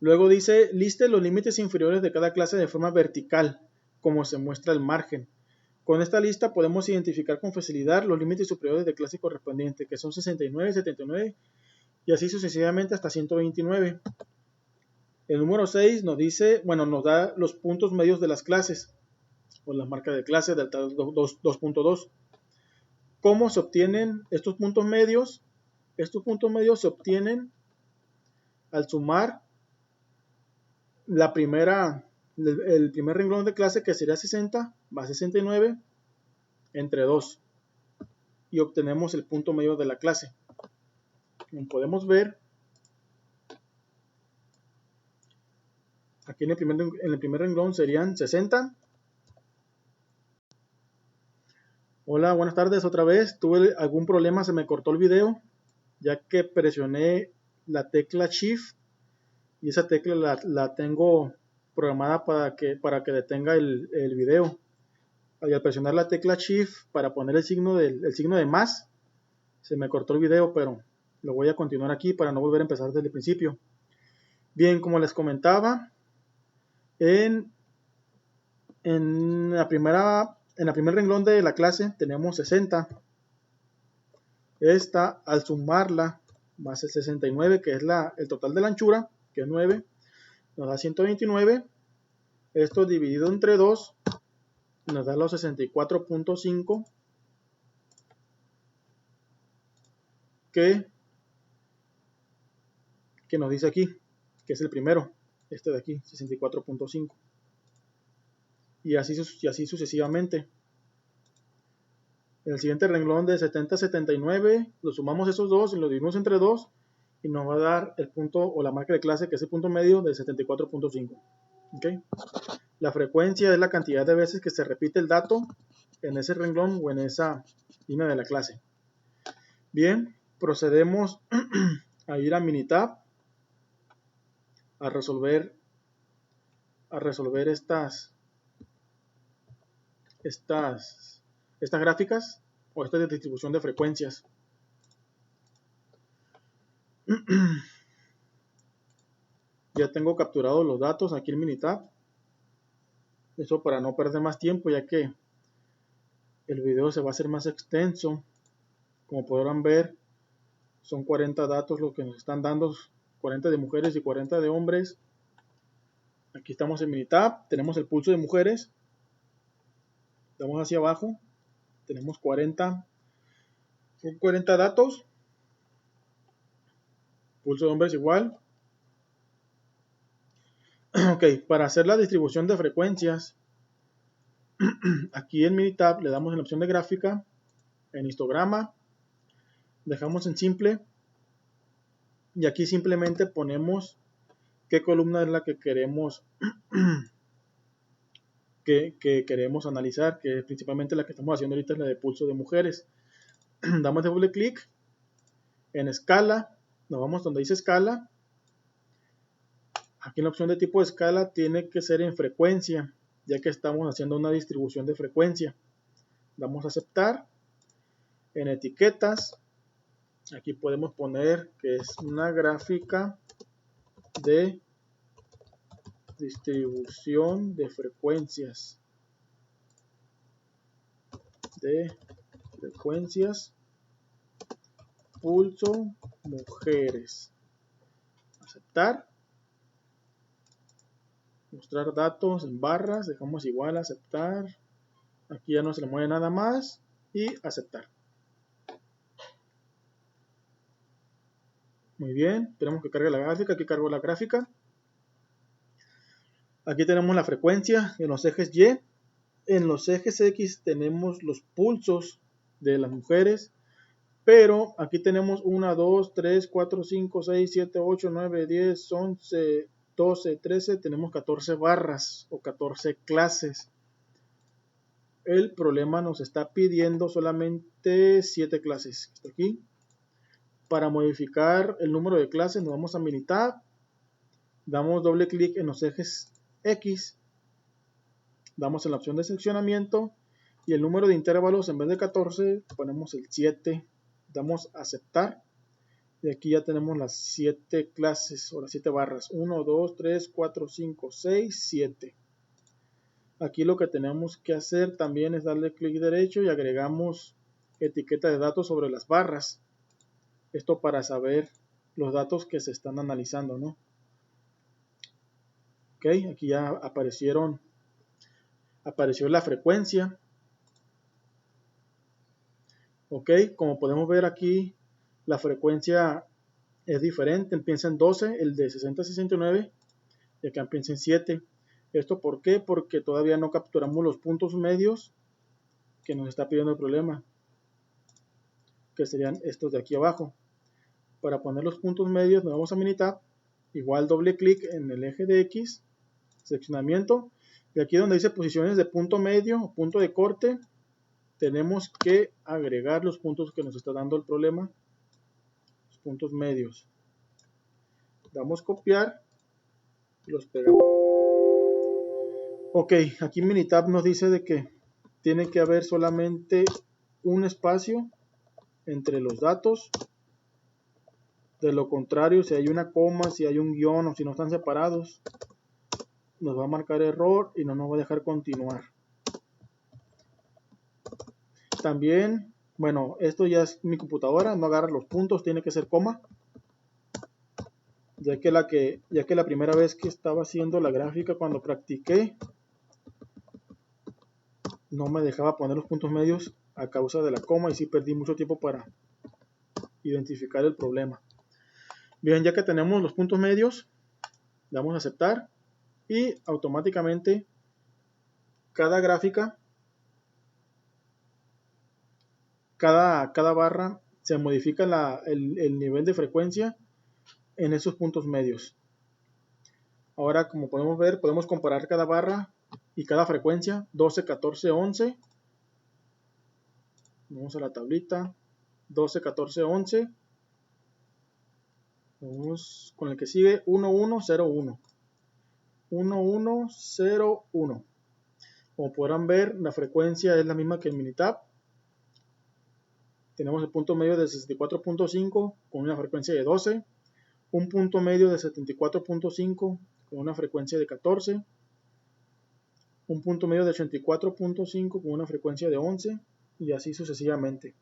A: Luego dice, liste los límites inferiores de cada clase de forma vertical, como se muestra el margen. Con esta lista podemos identificar con facilidad los límites superiores de clase correspondiente, que son 69, 79 y así sucesivamente hasta 129. El número 6 nos dice, nos da los puntos medios de las clases, o las marcas de clase del 2.2. ¿Cómo se obtienen estos puntos medios? Estos puntos medios se obtienen al sumar el primer renglón de clase, que sería 60 más 69 entre 2, y obtenemos el punto medio de la clase. Como podemos ver, aquí en el primer renglón serían 60. Hola, buenas tardes otra vez. Tuve algún problema, se me cortó el video, ya que presioné la tecla Shift y esa tecla la tengo programada para que detenga el video. Al presionar la tecla Shift para poner el signo de más, se me cortó el video, pero lo voy a continuar aquí para no volver a empezar desde el principio. Bien, como les comentaba, en el primer renglón de la clase tenemos 60. Esta, al sumarla más el 69, que es el total de la anchura, que es 9, nos da 129. Esto dividido entre 2 nos da los 64.5 que nos dice aquí, que es el primero, este de aquí, 64.5. Y así sucesivamente. En el siguiente renglón de 70 a 79, lo sumamos esos dos y lo dividimos entre 2 y nos va a dar el punto o la marca de clase, que es el punto medio de 74.5. ¿Okay? La frecuencia es la cantidad de veces que se repite el dato en ese renglón o en esa línea de la clase. Bien, procedemos a ir a Minitab a resolver estas gráficas o esta distribución de frecuencias. Ya tengo capturados los datos aquí en Minitab. Eso para no perder más tiempo, ya que el video se va a hacer más extenso. Como podrán ver, son 40 datos lo que nos están dando, 40 de mujeres y 40 de hombres. Aquí estamos en Minitab, tenemos el pulso de mujeres. Damos hacia abajo, tenemos 40 datos. Pulso de hombres igual. Ok, para hacer la distribución de frecuencias, aquí en Minitab le damos en la opción de gráfica, en histograma, dejamos en simple y aquí simplemente ponemos qué columna es la que queremos queremos analizar, que principalmente la que estamos haciendo ahorita es la de pulso de mujeres. Damos doble clic en escala, nos vamos donde dice escala. Aquí en la opción de tipo de escala tiene que ser en frecuencia, ya que estamos haciendo una distribución de frecuencia. Damos a aceptar. En etiquetas, aquí podemos poner que es una gráfica de distribución de frecuencias. de frecuencias, pulso, mujeres. Aceptar. Mostrar datos en barras, dejamos igual, aceptar. Aquí ya no se le mueve nada más y aceptar. Muy bien, tenemos que cargar la gráfica, aquí cargo la gráfica. Aquí tenemos la frecuencia en los ejes Y. En los ejes X tenemos los pulsos de las mujeres, pero aquí tenemos 1, 2, 3, 4, 5, 6, 7, 8, 9, 10, 11, 12, 13, tenemos 14 barras o 14 clases. El problema nos está pidiendo solamente 7 clases. Esto aquí. Para modificar el número de clases nos vamos a Minitab, damos doble clic en los ejes X, damos en la opción de seccionamiento y el número de intervalos en vez de 14 ponemos el 7, damos a aceptar y aquí ya tenemos las 7 clases o las 7 barras, 1, 2, 3, 4, 5, 6, 7. Aquí lo que tenemos que hacer también es darle clic derecho y agregamos etiqueta de datos sobre las barras. Esto para saber los datos que se están analizando, ¿no? Ok, aquí ya apareció la frecuencia. Ok, como podemos ver aquí, la frecuencia es diferente. Empieza en 12, el de 60 a 69, y acá empieza en 7. ¿Esto por qué? Porque todavía no capturamos los puntos medios que nos está pidiendo el problema, que serían estos de aquí abajo. Para poner los puntos medios nos vamos a Minitab, igual doble clic en el eje de X, seccionamiento, y aquí donde dice posiciones de punto medio o punto de corte, tenemos que agregar los puntos que nos está dando el problema, los puntos medios. Damos copiar y los pegamos. Ok, aquí Minitab nos dice de que tiene que haber solamente un espacio entre los datos. De lo contrario, si hay una coma, si hay un guión o si no están separados, nos va a marcar error y no nos va a dejar continuar. También, bueno, esto ya es mi computadora, no agarra los puntos, tiene que ser coma. Ya que la primera vez que estaba haciendo la gráfica cuando practiqué, no me dejaba poner los puntos medios a causa de la coma y sí perdí mucho tiempo para identificar el problema. Bien, ya que tenemos los puntos medios, damos a aceptar y automáticamente cada gráfica, cada barra se modifica el nivel de frecuencia en esos puntos medios. Ahora, como podemos ver, podemos comparar cada barra y cada frecuencia, 12, 14, 11. Vamos a la tablita, 12, 14, 11. Vamos con el que sigue, 1101. 1101. Como podrán ver, la frecuencia es la misma que en Minitab. Tenemos el punto medio de 64.5 con una frecuencia de 12. Un punto medio de 74.5 con una frecuencia de 14. Un punto medio de 84.5 con una frecuencia de 11. Y así sucesivamente.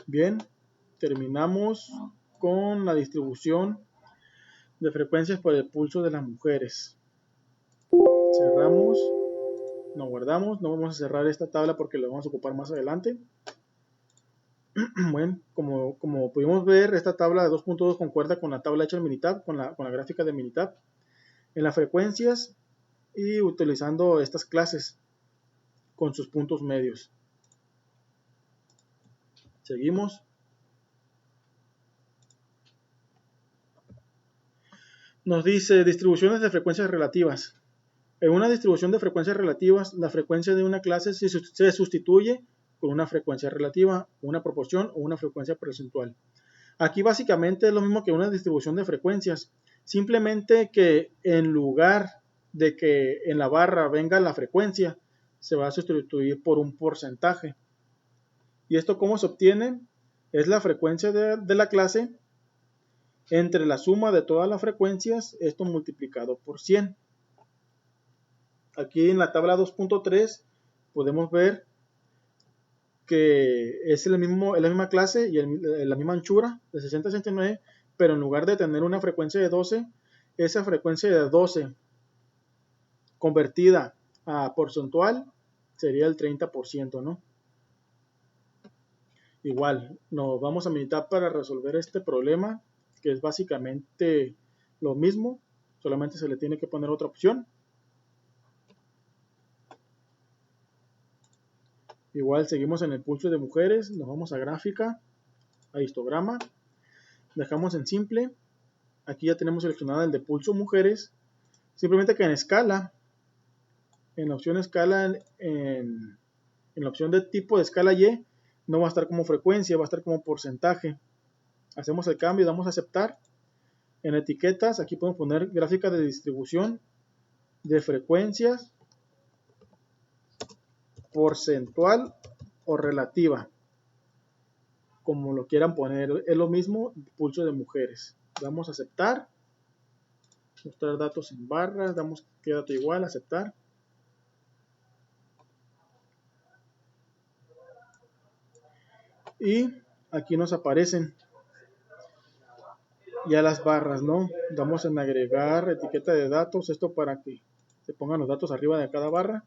A: Bien, terminamos con la distribución de frecuencias por el pulso de las mujeres. Cerramos, no guardamos, no vamos a cerrar esta tabla porque la vamos a ocupar más adelante. Bueno, como pudimos ver, esta tabla de 2.2 concuerda con la tabla hecha en Minitab, con la gráfica de Minitab, en las frecuencias y utilizando estas clases con sus puntos medios. Seguimos. Nos dice distribuciones de frecuencias relativas. En una distribución de frecuencias relativas, la frecuencia de una clase se sustituye con una frecuencia relativa, una proporción o una frecuencia porcentual. Aquí básicamente es lo mismo que una distribución de frecuencias, simplemente que en lugar de que en la barra venga la frecuencia, se va a sustituir por un porcentaje. ¿Y esto cómo se obtiene? Es la frecuencia de la clase entre la suma de todas las frecuencias, esto multiplicado por 100. Aquí en la tabla 2.3 podemos ver que es la misma clase y la misma anchura de 60 a 69, pero en lugar de tener una frecuencia de 12, esa frecuencia de 12 convertida a porcentual sería el 30%, ¿no? Igual, nos vamos a meditar para resolver este problema, que es básicamente lo mismo, solamente se le tiene que poner otra opción. Igual seguimos en el pulso de mujeres, nos vamos a gráfica, a histograma, dejamos en simple, aquí ya tenemos seleccionado el de pulso mujeres, simplemente que en escala, en la opción escala, en la opción de tipo de escala Y, no va a estar como frecuencia, va a estar como porcentaje. Hacemos el cambio y damos a aceptar. En etiquetas, aquí podemos poner gráfica de distribución de frecuencias, porcentual o relativa, como lo quieran poner, es lo mismo, pulso de mujeres. Damos a aceptar, mostrar datos en barras, damos que dato igual, aceptar. Y aquí nos aparecen ya las barras, ¿no? Damos en agregar etiqueta de datos, esto para que se pongan los datos arriba de cada barra.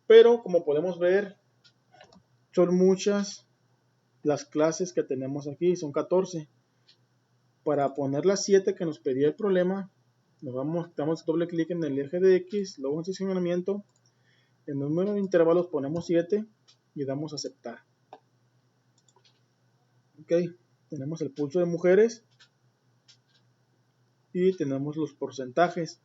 A: Pero como podemos ver, son muchas las clases que tenemos aquí, son 14. Para poner las 7 que nos pedía el problema, damos doble clic en el eje de X, luego en seccionamiento, en número de intervalos ponemos 7 y damos a aceptar. Ok, tenemos el pulso de mujeres y tenemos los porcentajes.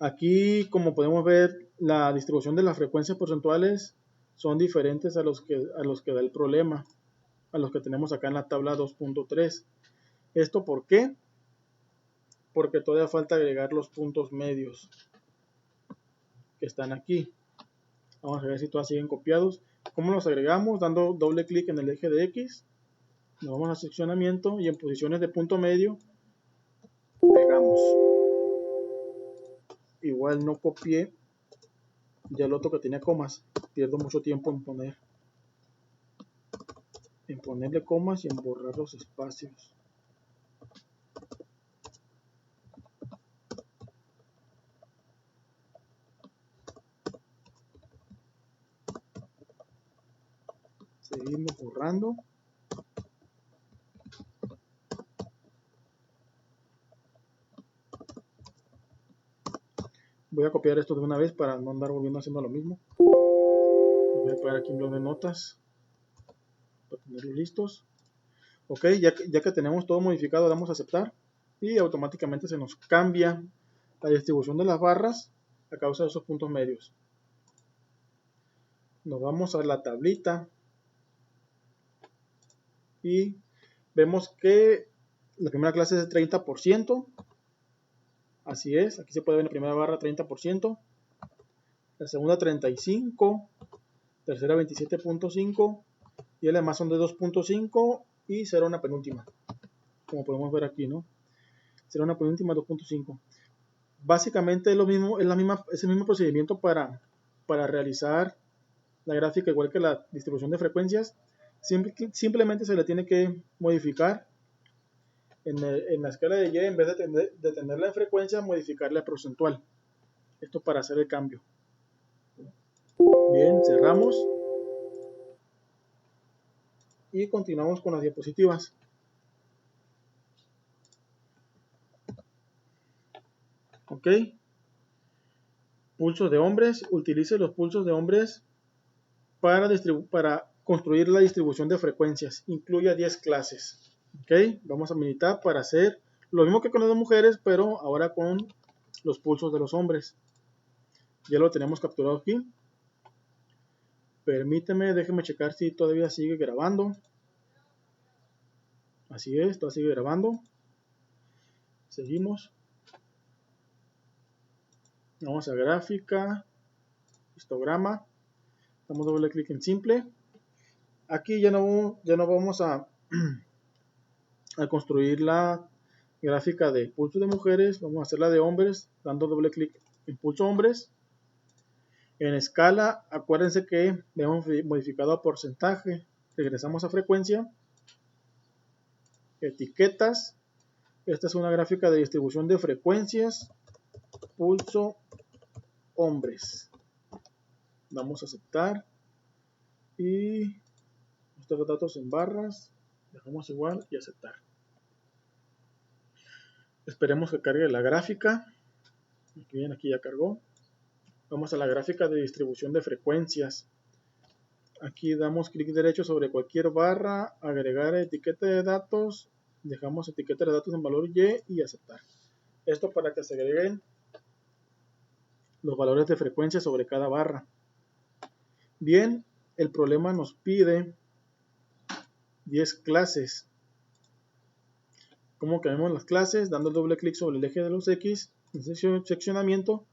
A: Aquí, como podemos ver, la distribución de las frecuencias porcentuales son diferentes a los que da el problema, a los que tenemos acá en la tabla 2.3. ¿Esto por qué? Porque todavía falta agregar los puntos medios que están aquí. Vamos a ver si todas siguen copiados. ¿Cómo los agregamos? Dando doble clic en el eje de X. Nos vamos a seccionamiento y en posiciones de punto medio pegamos. Igual no copié ya el otro que tenía comas. Pierdo mucho tiempo en ponerle comas y en borrar los espacios. Seguimos borrando. Voy a copiar esto de una vez para no andar volviendo haciendo lo mismo. Lo voy a poner aquí en bloc de notas para tenerlos listos. Ok, ya que tenemos todo modificado, damos a aceptar y automáticamente se nos cambia la distribución de las barras a causa de esos puntos medios. Nos vamos a la tablita y vemos que la primera clase es de 30%. Así es, aquí se puede ver en la primera barra 30%, la segunda 35%, tercera 27.5% y las demás son de 2.5 y será una penúltima, como podemos ver aquí, ¿no? Será una penúltima 2.5. Básicamente es lo mismo, es el mismo procedimiento para realizar la gráfica, igual que la distribución de frecuencias. Simplemente se le tiene que modificar en la escala de Y, en vez de tenerla en frecuencia, modificarla a porcentual. Esto para hacer el cambio. Bien, cerramos y continuamos con las diapositivas. Ok, pulsos de hombres. Utilice los pulsos de hombres para construir la distribución de frecuencias. Incluye 10 clases. Ok, vamos a militar para hacer lo mismo que con las de mujeres, pero ahora con los pulsos de los hombres. Ya lo tenemos capturado aquí. Permíteme, déjeme checar si todavía sigue grabando. Así es, todavía sigue grabando. Seguimos. Vamos a gráfica, histograma. Damos doble clic en simple. Aquí ya no vamos a construir la gráfica de pulso de mujeres, vamos a hacer la de hombres, dando doble clic en pulso hombres. En escala, acuérdense que hemos modificado a porcentaje, regresamos a frecuencia, etiquetas, esta es una gráfica de distribución de frecuencias, pulso hombres, damos a aceptar y estos datos en barras, dejamos igual y aceptar. Esperemos que cargue la gráfica. Bien, aquí ya cargó. Vamos a la gráfica de distribución de frecuencias. Aquí damos clic derecho sobre cualquier barra, agregar etiqueta de datos, dejamos etiqueta de datos en valor Y y aceptar. Esto para que se agreguen los valores de frecuencia sobre cada barra. Bien, el problema nos pide 10 clases. ¿Cómo cambiamos las clases? Dando doble clic sobre el eje de los X, en seccionamiento.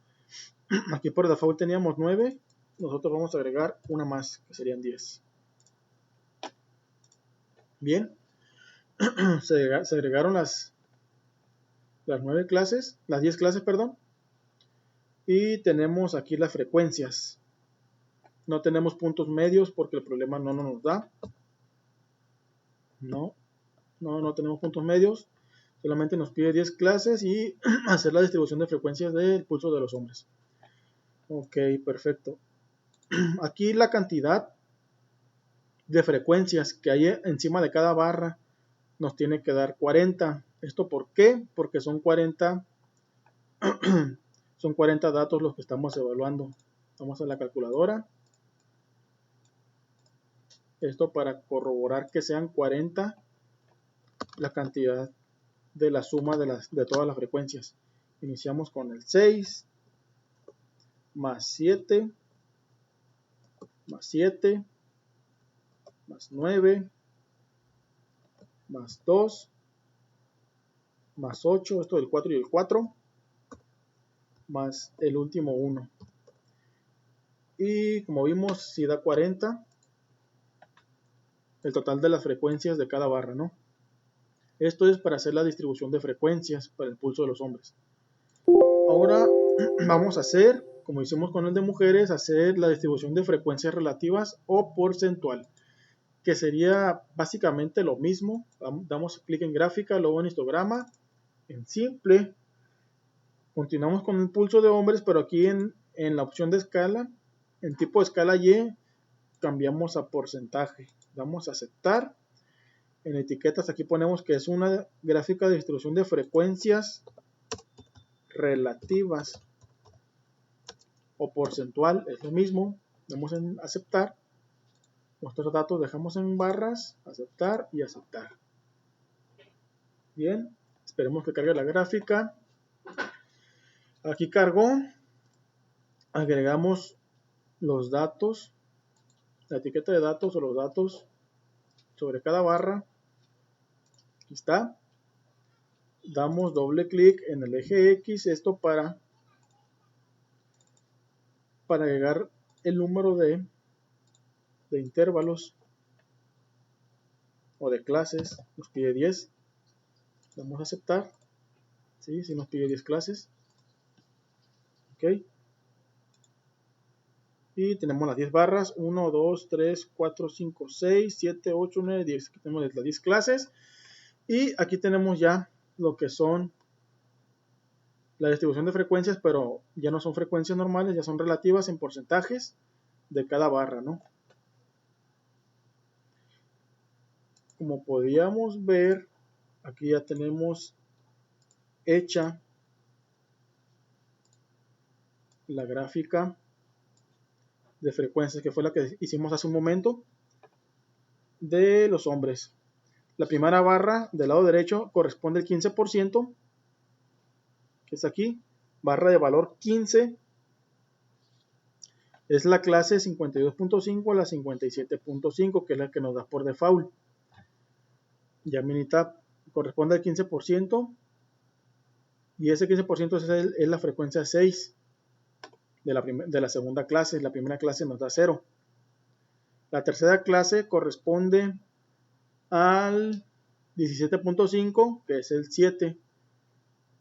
A: Aquí por default teníamos 9, nosotros vamos a agregar una más, que serían 10. Bien, se agregaron las 9 clases, las 10 clases, perdón. Y tenemos aquí las frecuencias. No tenemos puntos medios porque el problema no nos da. No tenemos puntos medios. Solamente nos pide 10 clases y hacer la distribución de frecuencias del pulso de los hombres. Ok, perfecto. Aquí la cantidad de frecuencias que hay encima de cada barra nos tiene que dar 40. ¿Esto por qué? Porque son 40 datos los que estamos evaluando. Vamos a la calculadora. Esto para corroborar que sean 40 la cantidad de la suma de todas las frecuencias. Iniciamos con el 6 más 7 más 7 más 9 más 2 más 8, esto del 4 y el 4 más el último 1. Y como vimos, si da 40 el total de las frecuencias de cada barra, ¿no? Esto es para hacer la distribución de frecuencias para el pulso de los hombres. Ahora vamos a hacer, como hicimos con el de mujeres, hacer la distribución de frecuencias relativas o porcentual, que sería básicamente lo mismo. Damos clic en gráfica, luego en histograma, en simple. Continuamos con el pulso de hombres, pero aquí en la opción de escala, en tipo de escala Y, cambiamos a porcentaje. Damos a aceptar. En etiquetas aquí ponemos que es una gráfica de distribución de frecuencias relativas o porcentual, es lo mismo. Damos en aceptar. Nuestros datos dejamos en barras, aceptar y aceptar. Bien, esperemos que cargue la gráfica. Aquí cargó. Agregamos los datos, la etiqueta de datos o los datos sobre cada barra. Aquí está. Damos doble clic en el eje X, esto para agregar el número de intervalos o de clases. Nos pide 10. Vamos a aceptar. ¿Sí? Si nos pide 10 clases. Ok. Y tenemos las 10 barras. 1, 2, 3, 4, 5, 6, 7, 8, 9, 10. Aquí tenemos las 10 clases. Y aquí tenemos ya lo que son la distribución de frecuencias, pero ya no son frecuencias normales, ya son relativas en porcentajes de cada barra, ¿no? Como podíamos ver, aquí ya tenemos hecha la gráfica de frecuencias, que fue la que hicimos hace un momento, de los hombres. La primera barra del lado derecho corresponde al 15%, que es aquí, barra de valor 15, es la clase 52.5 a la 57.5, que es la que nos da por default. Ya Minitab corresponde al 15%, y ese 15% es la frecuencia 6 de la segunda clase. La primera clase nos da 0. La tercera clase corresponde al 17.5, que es el 7,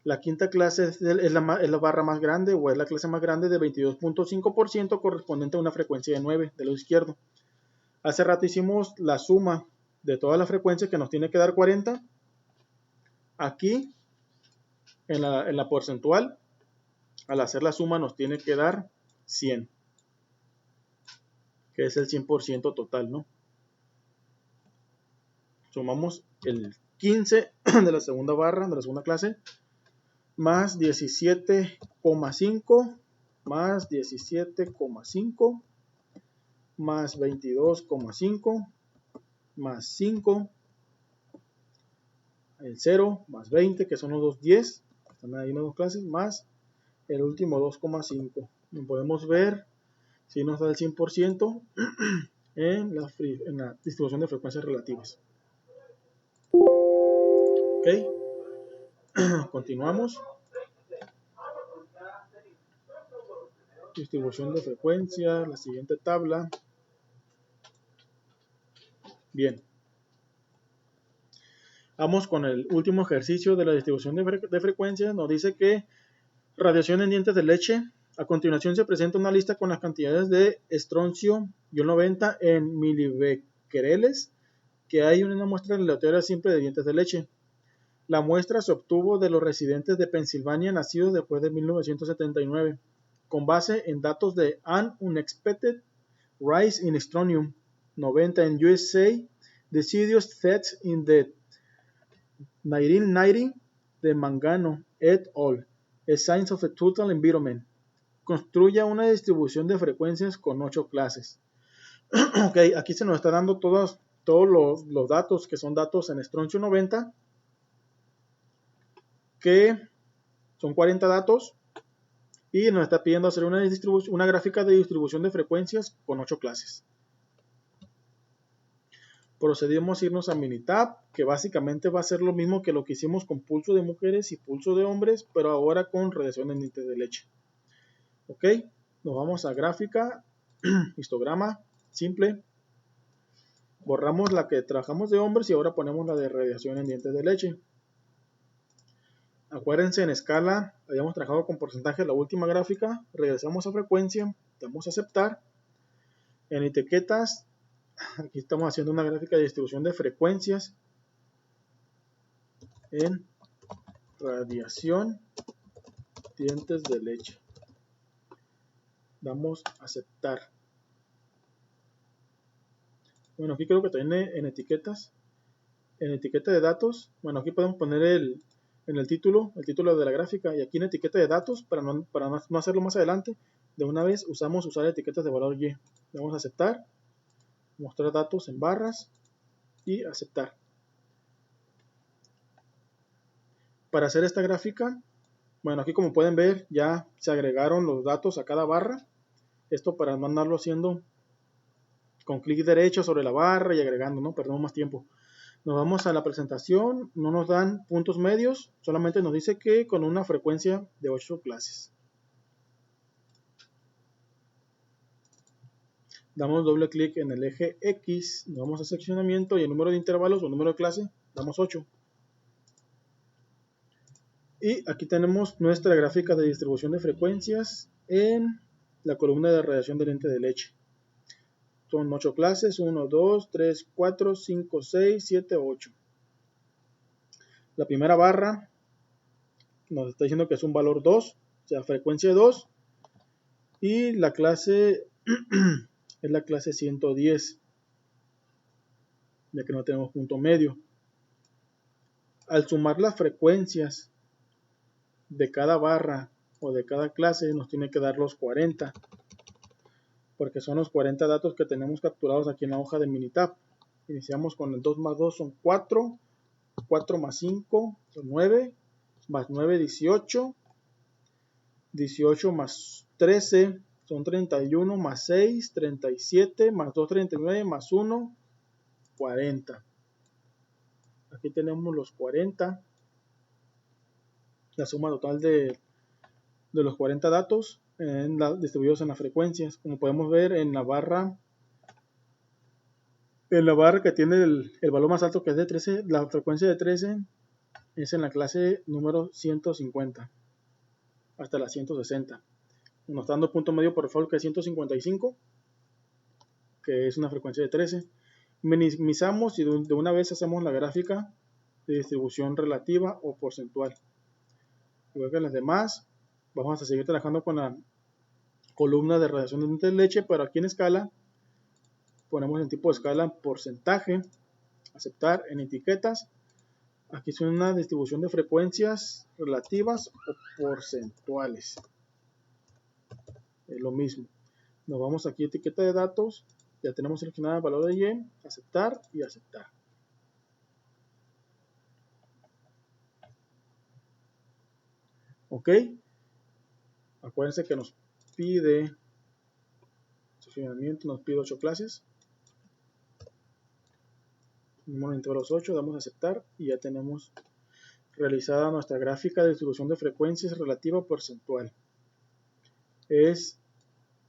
A: La quinta clase es la barra más grande o es la clase más grande de 22.5% correspondiente a una frecuencia de 9 de lado izquierdo. Hace rato hicimos la suma de todas las frecuencias que nos tiene que dar 40. Aquí en la porcentual, al hacer la suma nos tiene que dar 100, que es el 100% total, ¿no? Sumamos el 15 de la segunda barra, de la segunda clase, más 17,5, más 17,5, más 22,5, más 5, el 0, más 20, que son los dos 10, están ahí las dos clases, más el último 2,5. Podemos ver si nos da el 100% en la distribución de frecuencias relativas. Ok, continuamos. Distribución de frecuencia, la siguiente tabla. Bien. Vamos con el último ejercicio de la distribución de frecuencias. Nos dice que radiación en dientes de leche. A continuación se presenta una lista con las cantidades de estroncio-90 en milibecquereles que hay en una muestra aleatoria simple de dientes de leche. La muestra se obtuvo de los residentes de Pensilvania nacidos después de 1979, con base en datos de An Unexpected Rise in Strontium 90 en USA, Deciduous Threats in the 1990 de Mangano et al. A Science of the Total Environment. Construya una distribución de frecuencias con 8 clases. Ok, aquí se nos está dando todos los datos que son datos en estroncio 90, que son 40 datos, y nos está pidiendo hacer una gráfica de distribución de frecuencias con 8 clases. Procedimos a irnos a Minitab, que básicamente va a ser lo mismo que lo que hicimos con pulso de mujeres y pulso de hombres, pero ahora con radiación en dientes de leche. Ok, nos vamos a gráfica, histograma simple, borramos la que trabajamos de hombres y ahora ponemos la de radiación en dientes de leche. Acuérdense, en escala habíamos trabajado con porcentaje la última gráfica, regresamos a frecuencia, damos a aceptar. En etiquetas, aquí estamos haciendo una gráfica de distribución de frecuencias en radiación dientes de leche. Damos a aceptar. Bueno, aquí creo que también en etiquetas, en etiqueta de datos, bueno, aquí podemos poner en el título de la gráfica, y aquí en etiqueta de datos, para no hacerlo más adelante, de una vez usar etiquetas de valor Y. Vamos a aceptar, mostrar datos en barras y aceptar. Para hacer esta gráfica, bueno, aquí como pueden ver ya se agregaron los datos a cada barra. Esto para no andarlo haciendo con clic derecho sobre la barra y agregando, ¿no? Perdemos más tiempo. Nos vamos a la presentación, no nos dan puntos medios, solamente nos dice que con una frecuencia de 8 clases. Damos doble clic en el eje X, nos vamos a seccionamiento y el número de intervalos o número de clase, damos 8. Y aquí tenemos nuestra gráfica de distribución de frecuencias en la columna de radiación de diente de leche. Son 8 clases, 1, 2, 3, 4, 5, 6, 7, 8. La primera barra nos está diciendo que es un valor 2, o sea, frecuencia 2. Y la clase es la clase 110, ya que no tenemos punto medio. Al sumar las frecuencias de cada barra o de cada clase, nos tiene que dar los 40. Porque son los 40 datos que tenemos capturados aquí en la hoja de Minitab. Iniciamos con el 2 más 2 son 4, 4 más 5 son 9, más 9, 18, 18 más 13 son 31, más 6, 37, más 2, 39, más 1, 40. Aquí tenemos los 40, la suma total de los 40 datos distribuidos en las frecuencias. Como podemos ver en la barra que tiene el valor más alto, que es de 13, la frecuencia de 13, es en la clase número 150 hasta la 160. Nos está dando punto medio por default que es 155, que es una frecuencia de 13. Minimizamos y de una vez hacemos la gráfica de distribución relativa o porcentual. Igual que las demás, vamos a seguir trabajando con la columna de radiación de leche, pero aquí en escala ponemos el tipo de escala en porcentaje, aceptar en etiquetas. Aquí es una distribución de frecuencias relativas o porcentuales. Es lo mismo. Nos vamos aquí a etiqueta de datos, ya tenemos seleccionado el valor de y, aceptar y aceptar. Ok. Acuérdense que nos pide funcionamiento, nos pide 8 clases. Número entre los 8, damos a aceptar y ya tenemos realizada nuestra gráfica de distribución de frecuencias relativa porcentual. Es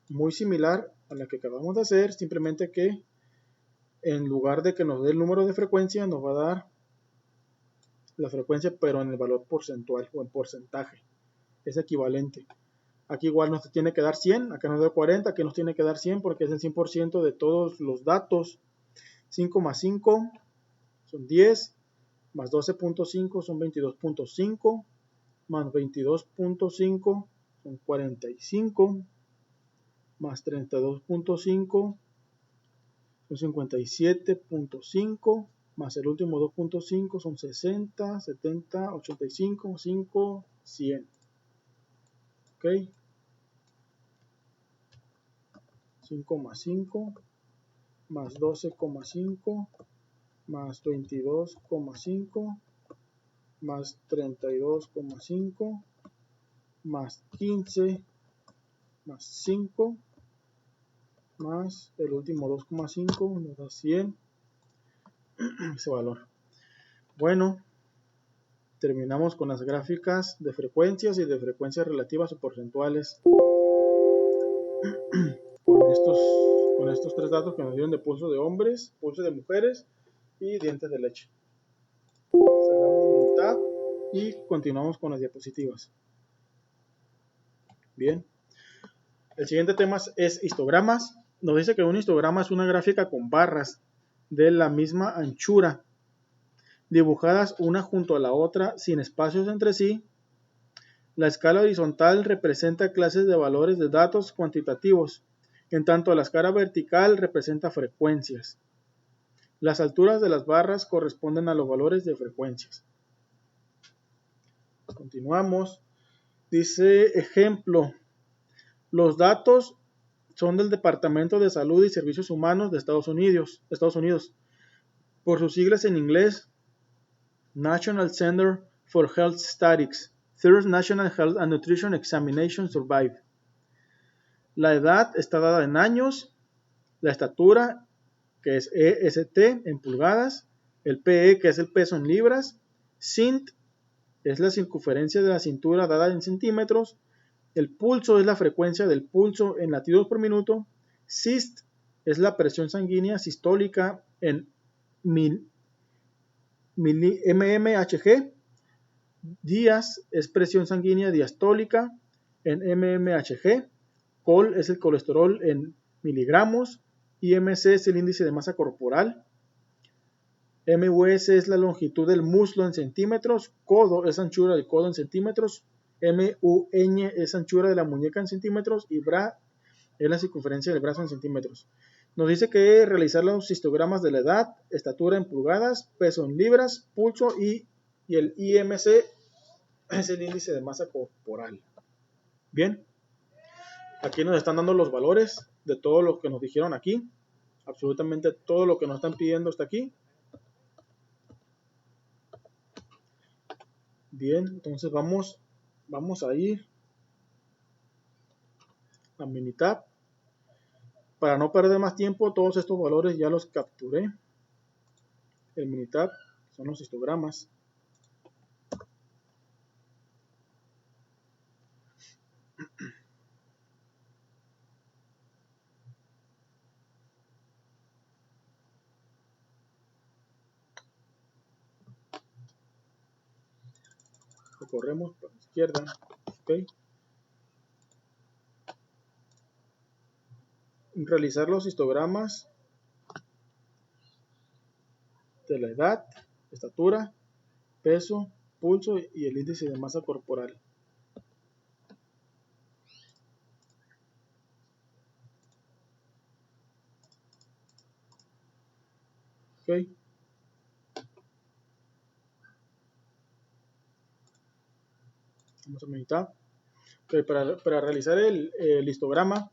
A: muy similar a la que acabamos de hacer, simplemente que en lugar de que nos dé el número de frecuencia, nos va a dar la frecuencia, pero en el valor porcentual o en porcentaje. Es equivalente. Aquí igual nos tiene que dar 100, acá nos da 40, aquí nos tiene que dar 100 porque es el 100% de todos los datos. 5 más 5 son 10, más 12.5 son 22.5, más 22.5 son 45, más 32.5 son 57.5, más el último 2.5 son 60, 70, 85, 5, 100. Ok. 5 más 5, más 12,5, más 22,5, más 32,5, más 15, más 5, más el último 2,5, nos da 100, ese valor. Bueno, terminamos con las gráficas de frecuencias y de frecuencias relativas o porcentuales con estos 3 datos que nos dieron de pulso de hombres, pulso de mujeres y dientes de leche. Cerramos tab y continuamos con las diapositivas. Bien, el siguiente tema es histogramas. Nos dice que un histograma es una gráfica con barras de la misma anchura, dibujadas una junto a la otra sin espacios entre sí. La escala horizontal representa clases de valores de datos cuantitativos, en tanto la escala vertical representa frecuencias. Las alturas de las barras corresponden a los valores de frecuencias. Continuamos. Dice ejemplo. Los datos son del Departamento de Salud y Servicios Humanos de Estados Unidos. Por sus siglas en inglés, National Center for Health Statistics, Third National Health and Nutrition Examination Survey. La edad está dada en años, la estatura, que es EST en pulgadas, el PE, que es el peso en libras, Cint es la circunferencia de la cintura dada en centímetros, el pulso es la frecuencia del pulso en latidos por minuto, Syst es la presión sanguínea sistólica en mmHg, Días es presión sanguínea diastólica en mmHg, Col es el colesterol en miligramos, IMC es el índice de masa corporal, MUS es la longitud del muslo en centímetros, codo es anchura del codo en centímetros, MUN es anchura de la muñeca en centímetros y BRA es la circunferencia del brazo en centímetros. Nos dice que realizar los histogramas de la edad, estatura en pulgadas, peso en libras, pulso y el IMC es el índice de masa corporal. Bien, aquí nos están dando los valores de todo lo que nos dijeron aquí. Absolutamente todo lo que nos están pidiendo está aquí. Bien, entonces vamos a ir a Minitab. Para no perder más tiempo, todos estos valores ya los capturé. El Minitab son los histogramas. corremos para la izquierda. ¿Okay? Realizar los histogramas de la edad, estatura, peso, pulso y el índice de masa corporal. ¿Okay? Vamos a meditar. Okay, para realizar el histograma,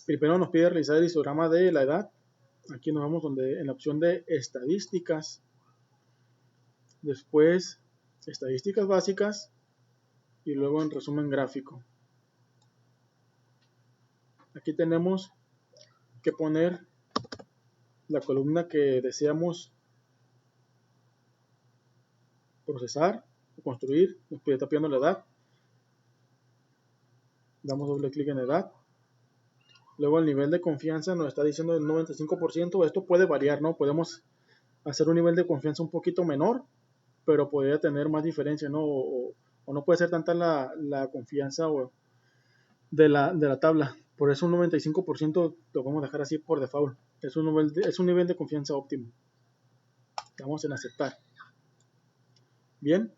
A: primero nos pide realizar el histograma de la edad. Aquí nos vamos en la opción de estadísticas. Después, estadísticas básicas. Y luego en resumen gráfico. Aquí tenemos que poner la columna que deseamos procesar o construir. Nos está pidiendo la edad. Damos doble clic en edad. Luego el nivel de confianza nos está diciendo el 95%. Esto puede variar, ¿no? Podemos hacer un nivel de confianza un poquito menor, pero podría tener más diferencia, ¿no? O no puede ser tanta la confianza de la tabla. Por eso un 95% lo vamos a dejar así por default. Es un nivel de confianza óptimo. Damos en aceptar. Bien,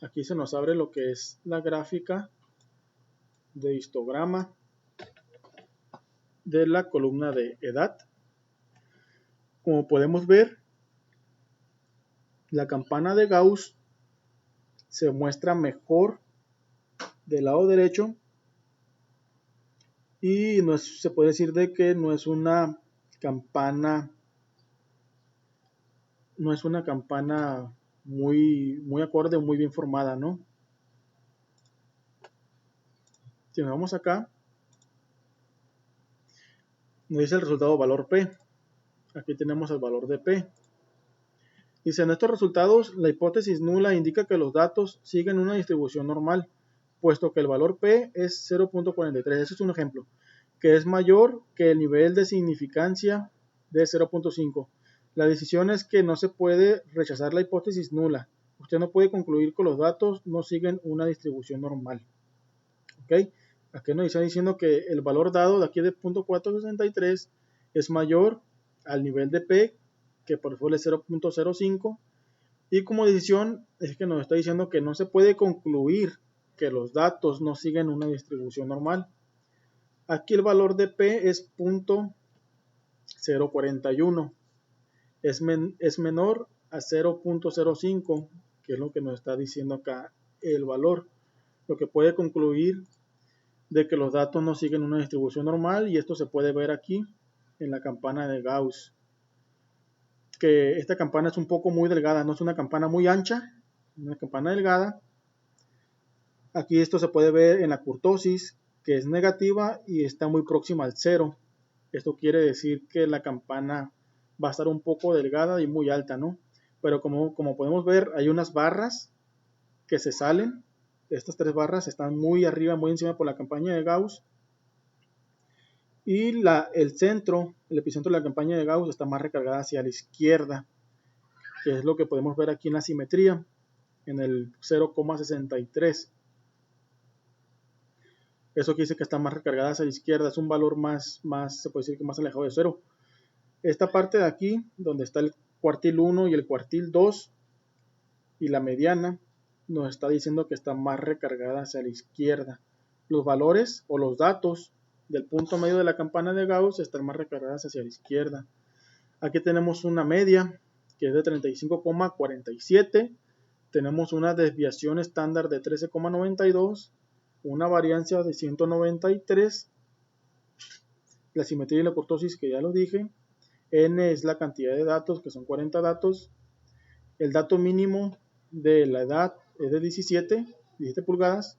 A: aquí se nos abre lo que es la gráfica de histograma de la columna de edad. Como podemos ver, la campana de Gauss se muestra mejor del lado derecho y se puede decir de que no es una campana muy acorde o muy bien formada, ¿no? Si nos vamos acá, nos dice el resultado valor P. Aquí tenemos el valor de P. Dice, en estos resultados, la hipótesis nula indica que los datos siguen una distribución normal, puesto que el valor P es 0.43. Ese es un ejemplo, que es mayor que el nivel de significancia de 0.5. La decisión es que no se puede rechazar la hipótesis nula. Usted no puede concluir que los datos no siguen una distribución normal. ¿Ok? Aquí nos está diciendo que el valor dado de aquí de 0.463 es mayor al nivel de P, que por default es 0.05. Y como decisión es que nos está diciendo que no se puede concluir que los datos no siguen una distribución normal. Aquí el valor de P es 0.041. Es menor a 0.05, que es lo que nos está diciendo acá el valor. Lo que puede concluir de que los datos no siguen una distribución normal, y esto se puede ver aquí en la campana de Gauss. Que esta campana es un poco muy delgada, no es una campana muy ancha, una campana delgada. Aquí esto se puede ver en la kurtosis, que es negativa y está muy próxima al 0. Esto quiere decir que la campana va a estar un poco delgada y muy alta, ¿no? Pero como podemos ver, hay unas barras que se salen. Estas tres barras están muy arriba, muy encima por la campana de Gauss. Y el epicentro de la campana de Gauss está más recargada hacia la izquierda, que es lo que podemos ver aquí en la simetría, en el 0,63. Eso quiere decir que está más recargada hacia la izquierda, es un valor más, se puede decir que más alejado de 0. Esta parte de aquí, donde está el cuartil 1 y el cuartil 2 y la mediana, nos está diciendo que está más recargada hacia la izquierda. Los valores o los datos del punto medio de la campana de Gauss están más recargadas hacia la izquierda. Aquí tenemos una media que es de 35,47. Tenemos una desviación estándar de 13,92. Una variancia de 193. La simetría y la kurtosis, que ya lo dije. N es la cantidad de datos, que son 40 datos. El dato mínimo de la edad es de 17 pulgadas.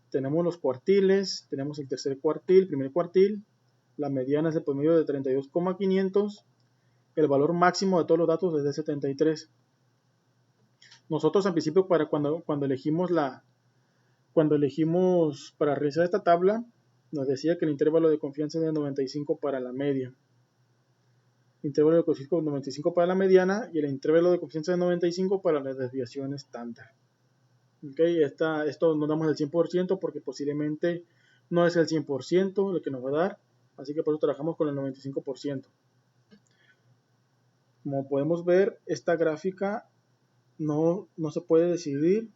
A: Tenemos los cuartiles, tenemos el tercer cuartil, primer cuartil. La mediana es de promedio de 32,500. El valor máximo de todos los datos es de 73. Nosotros al principio, cuando elegimos para realizar esta tabla, nos decía que el intervalo de confianza es de 95 para la media, intervalo de confianza de 95 para la mediana y el intervalo de confianza de 95 para la desviación estándar. Okay, esto no damos el 100% porque posiblemente no es el 100% lo que nos va a dar, así que por eso trabajamos con el 95%. Como podemos ver, esta gráfica no se puede decidir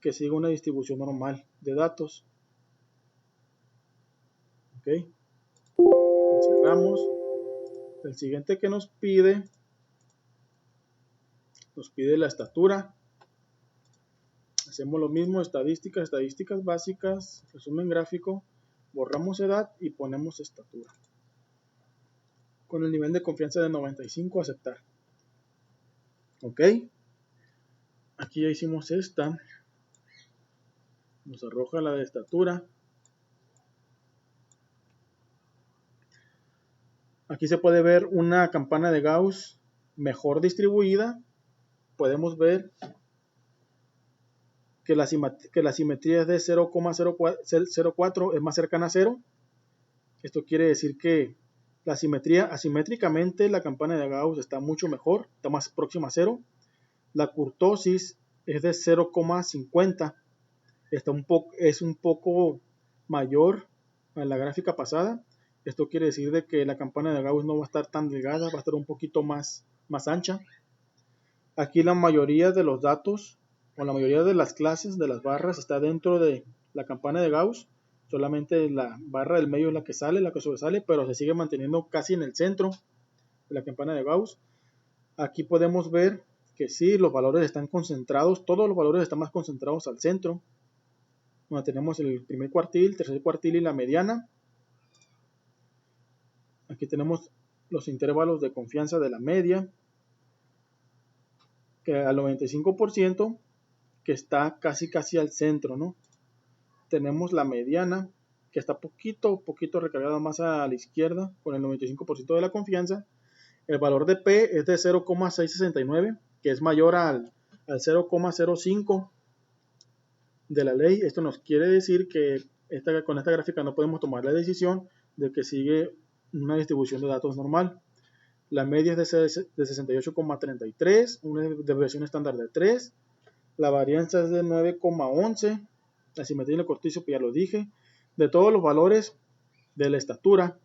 A: que siga una distribución normal de datos. Okay. Cerramos. El siguiente que nos pide la estatura. Hacemos lo mismo, estadísticas básicas, resumen gráfico, borramos edad y ponemos estatura. Con el nivel de confianza de 95, aceptar. Ok. Aquí ya hicimos esta. Nos arroja la de estatura. Aquí se puede ver una campana de Gauss mejor distribuida. Podemos ver que la simetría es de 0,04, es más cercana a 0. Esto quiere decir que la simetría, asimétricamente, la campana de Gauss está mucho mejor, está más próxima a 0. La kurtosis es de 0,50, es un poco mayor a la gráfica pasada. Esto quiere decir de que la campana de Gauss no va a estar tan delgada, va a estar un poquito más ancha. Aquí la mayoría de los datos o la mayoría de las clases de las barras está dentro de la campana de Gauss. Solamente la barra del medio es la que sale, la que sobresale, pero se sigue manteniendo casi en el centro de la campana de Gauss. Aquí podemos ver que sí, los valores están concentrados, todos los valores están más concentrados al centro, donde tenemos el primer cuartil, tercer cuartil y la mediana. Aquí tenemos los intervalos de confianza de la media, que al 95%, que está casi al centro, ¿no? Tenemos la mediana, que está poquito recargada más a la izquierda, con el 95% de la confianza. El valor de P es de 0,669, que es mayor al 0,05 de la ley. Esto nos quiere decir que con esta gráfica no podemos tomar la decisión de que sigue una distribución de datos normal. La media es de 68,33, una desviación estándar de 3. La varianza es de 9,11. La simetría y el corticio, pues ya lo dije. De todos los valores de la estatura,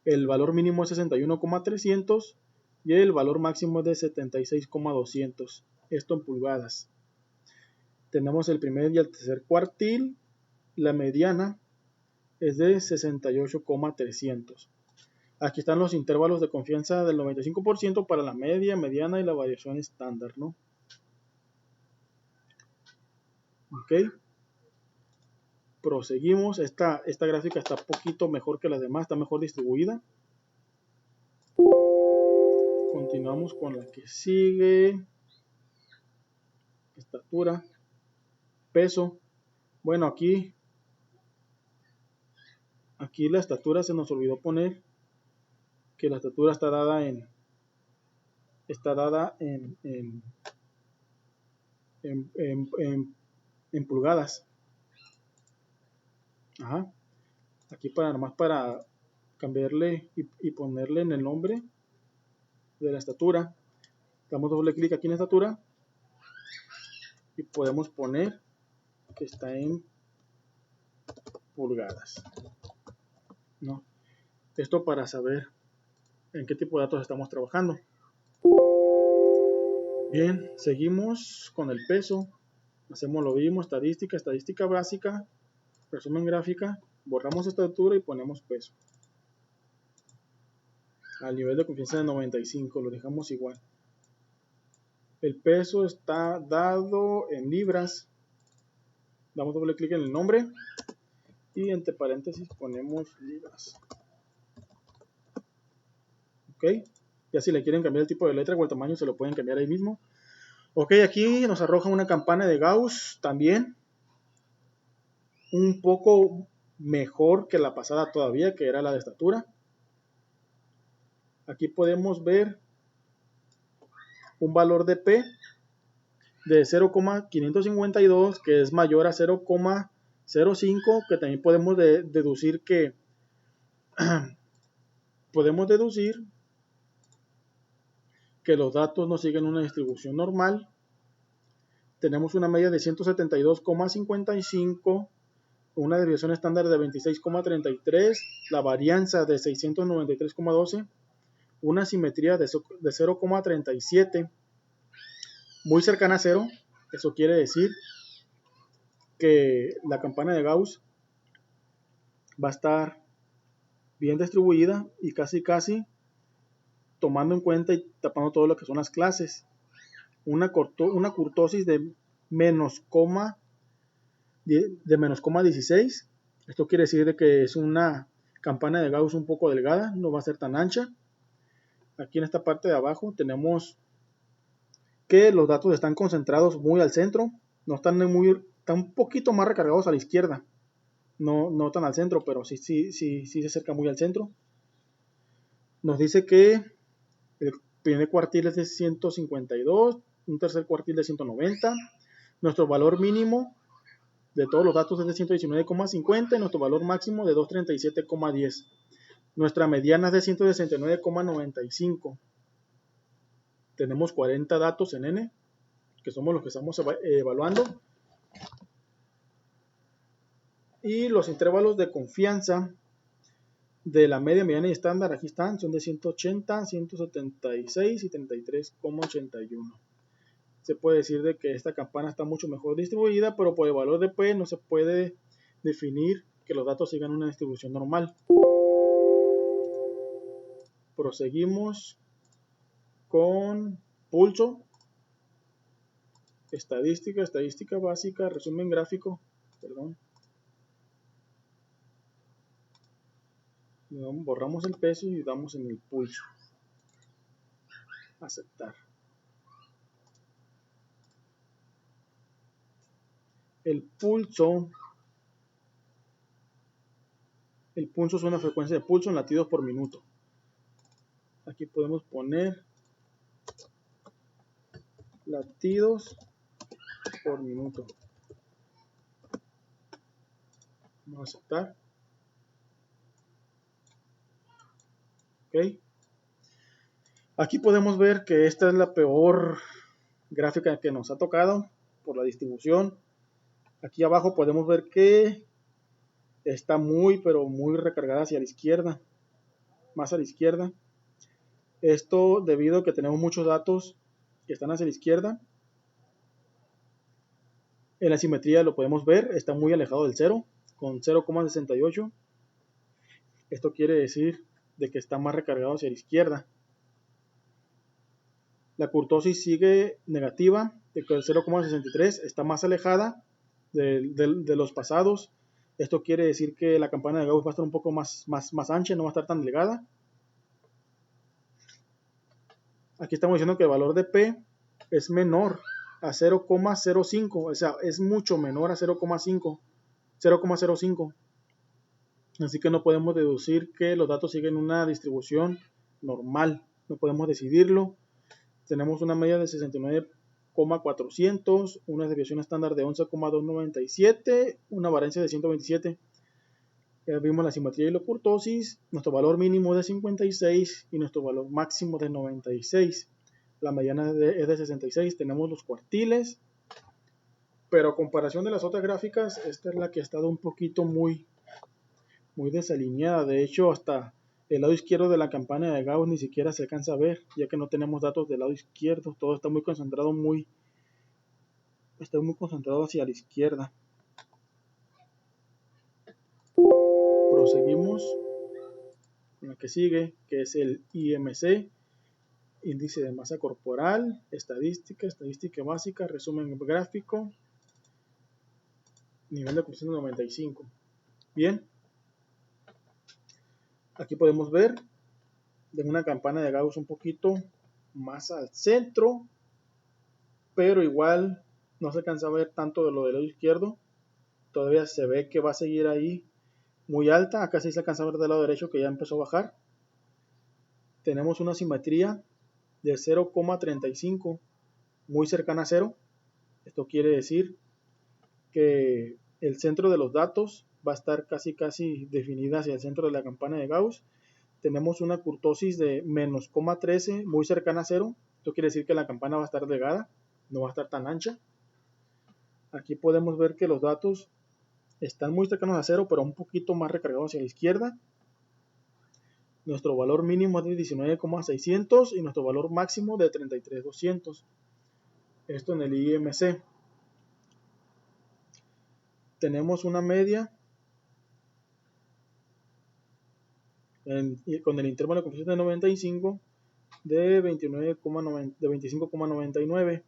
A: el valor mínimo es 61,300 y el valor máximo es de 76,200. Esto en pulgadas. Tenemos el primer y el tercer cuartil. La mediana es de 68,300. Aquí están los intervalos de confianza del 95% para la media, mediana y la variación estándar, ¿no? Ok. Proseguimos. Esta gráfica está un poquito mejor que las demás, está mejor distribuida. Continuamos con la que sigue. Estatura. Peso. Bueno, aquí la estatura se nos olvidó poner que la estatura está dada en pulgadas. Ajá. Aquí nomás para cambiarle y ponerle en el nombre de la estatura, damos doble clic aquí en estatura y podemos poner que está en pulgadas, ¿no? Esto para saber en qué tipo de datos estamos trabajando. Bien, seguimos con el peso. Hacemos lo mismo, estadística básica, resumen gráfica, borramos estatura y ponemos peso. Al nivel de confianza de 95, lo dejamos igual. El peso está dado en libras. Damos doble clic en el nombre y entre paréntesis ponemos libras. Ok, ya si le quieren cambiar el tipo de letra o el tamaño se lo pueden cambiar ahí mismo. Ok, aquí nos arroja una campana de Gauss también, un poco mejor que la pasada todavía, que era la de estatura. Aquí podemos ver un valor de P de 0,552, que es mayor a 0,05, que también podemos deducir que los datos no siguen una distribución normal. tenemos una media de 172,55, una desviación estándar de 26,33, la varianza de 693,12, una simetría de 0,37, muy cercana a cero. Eso quiere decir que la campana de Gauss va a estar bien distribuida y casi tomando en cuenta y tapando todo lo que son las clases. Una curtosis de menos coma 16. Esto quiere decir de que es una campana de Gauss un poco delgada, no va a ser tan ancha. Aquí en esta parte de abajo tenemos que los datos están concentrados muy al centro, no están un poquito más recargados a la izquierda, no tan al centro, pero sí se acerca muy al centro. Nos dice que el primer cuartil es de 152, un tercer cuartil de 190, nuestro valor mínimo de todos los datos es de 119,50 y nuestro valor máximo de 237,10. Nuestra mediana es de 169,95. Tenemos 40 datos en N, que somos los que estamos evaluando. Y los intervalos de confianza de la media, mediana y estándar, aquí están, son de 180, 176 y 33,81. Se puede decir de que esta campana está mucho mejor distribuida, pero por el valor de P no se puede definir que los datos sigan una distribución normal. Proseguimos con pulso, estadística básica, resumen gráfico, borramos el peso y damos en el pulso. Aceptar. El pulso es una frecuencia de pulso en latidos por minuto. Aquí podemos poner latidos por minuto. Vamos a aceptar. Ok. Aquí podemos ver que esta es la peor gráfica que nos ha tocado por la distribución. Aquí abajo podemos ver que está pero muy recargada hacia la izquierda, más a la izquierda. Esto debido a que tenemos muchos datos que están hacia la izquierda. En la simetría lo podemos ver, está muy alejado del cero, con 0,68. Esto quiere decir de que está más recargado hacia la izquierda. La curtosis sigue negativa, de que el 0,63 está más alejada de los pasados. Esto quiere decir que la campana de Gauss va a estar un poco más ancha, no va a estar tan delgada. Aquí estamos diciendo que el valor de P es menor a 0,05, o sea, es mucho menor a 0,05. Así que no podemos deducir que los datos siguen una distribución normal, no podemos decidirlo. Tenemos una media de 69,400, una desviación estándar de 11,297, una varianza de 127. Ya vimos la simetría y la curtosis. Nuestro valor mínimo es de 56 y nuestro valor máximo de 96. La mediana es de 66. Tenemos los cuartiles, pero a comparación de las otras gráficas, esta es la que ha estado un poquito muy desalineada. De hecho, hasta el lado izquierdo de la campana de Gauss ni siquiera se alcanza a ver, ya que no tenemos datos del lado izquierdo. Todo está muy concentrado, hacia la izquierda. Proseguimos con la que sigue, que es el IMC, índice de masa corporal, estadística básica, resumen gráfico, nivel de ocupación de 95. Bien, aquí podemos ver de una campana de Gauss un poquito más al centro, pero igual no se alcanza a ver tanto de lo del lado izquierdo. Todavía se ve que va a seguir ahí muy alta. Acá sí se alcanza a ver del lado derecho que ya empezó a bajar. Tenemos una simetría de 0,35, muy cercana a cero. Esto quiere decir que el centro de los datos va a estar casi definida hacia el centro de la campana de Gauss. Tenemos una curtosis de menos 0,13, muy cercana a cero. Esto quiere decir que la campana va a estar delgada, no va a estar tan ancha. Aquí podemos ver que los datos están muy cercanos a 0, pero un poquito más recargados hacia la izquierda. Nuestro valor mínimo es de 19,600 y nuestro valor máximo de 33,200. Esto en el IMC. Tenemos una media con el intervalo de confusión de 95 de 25,99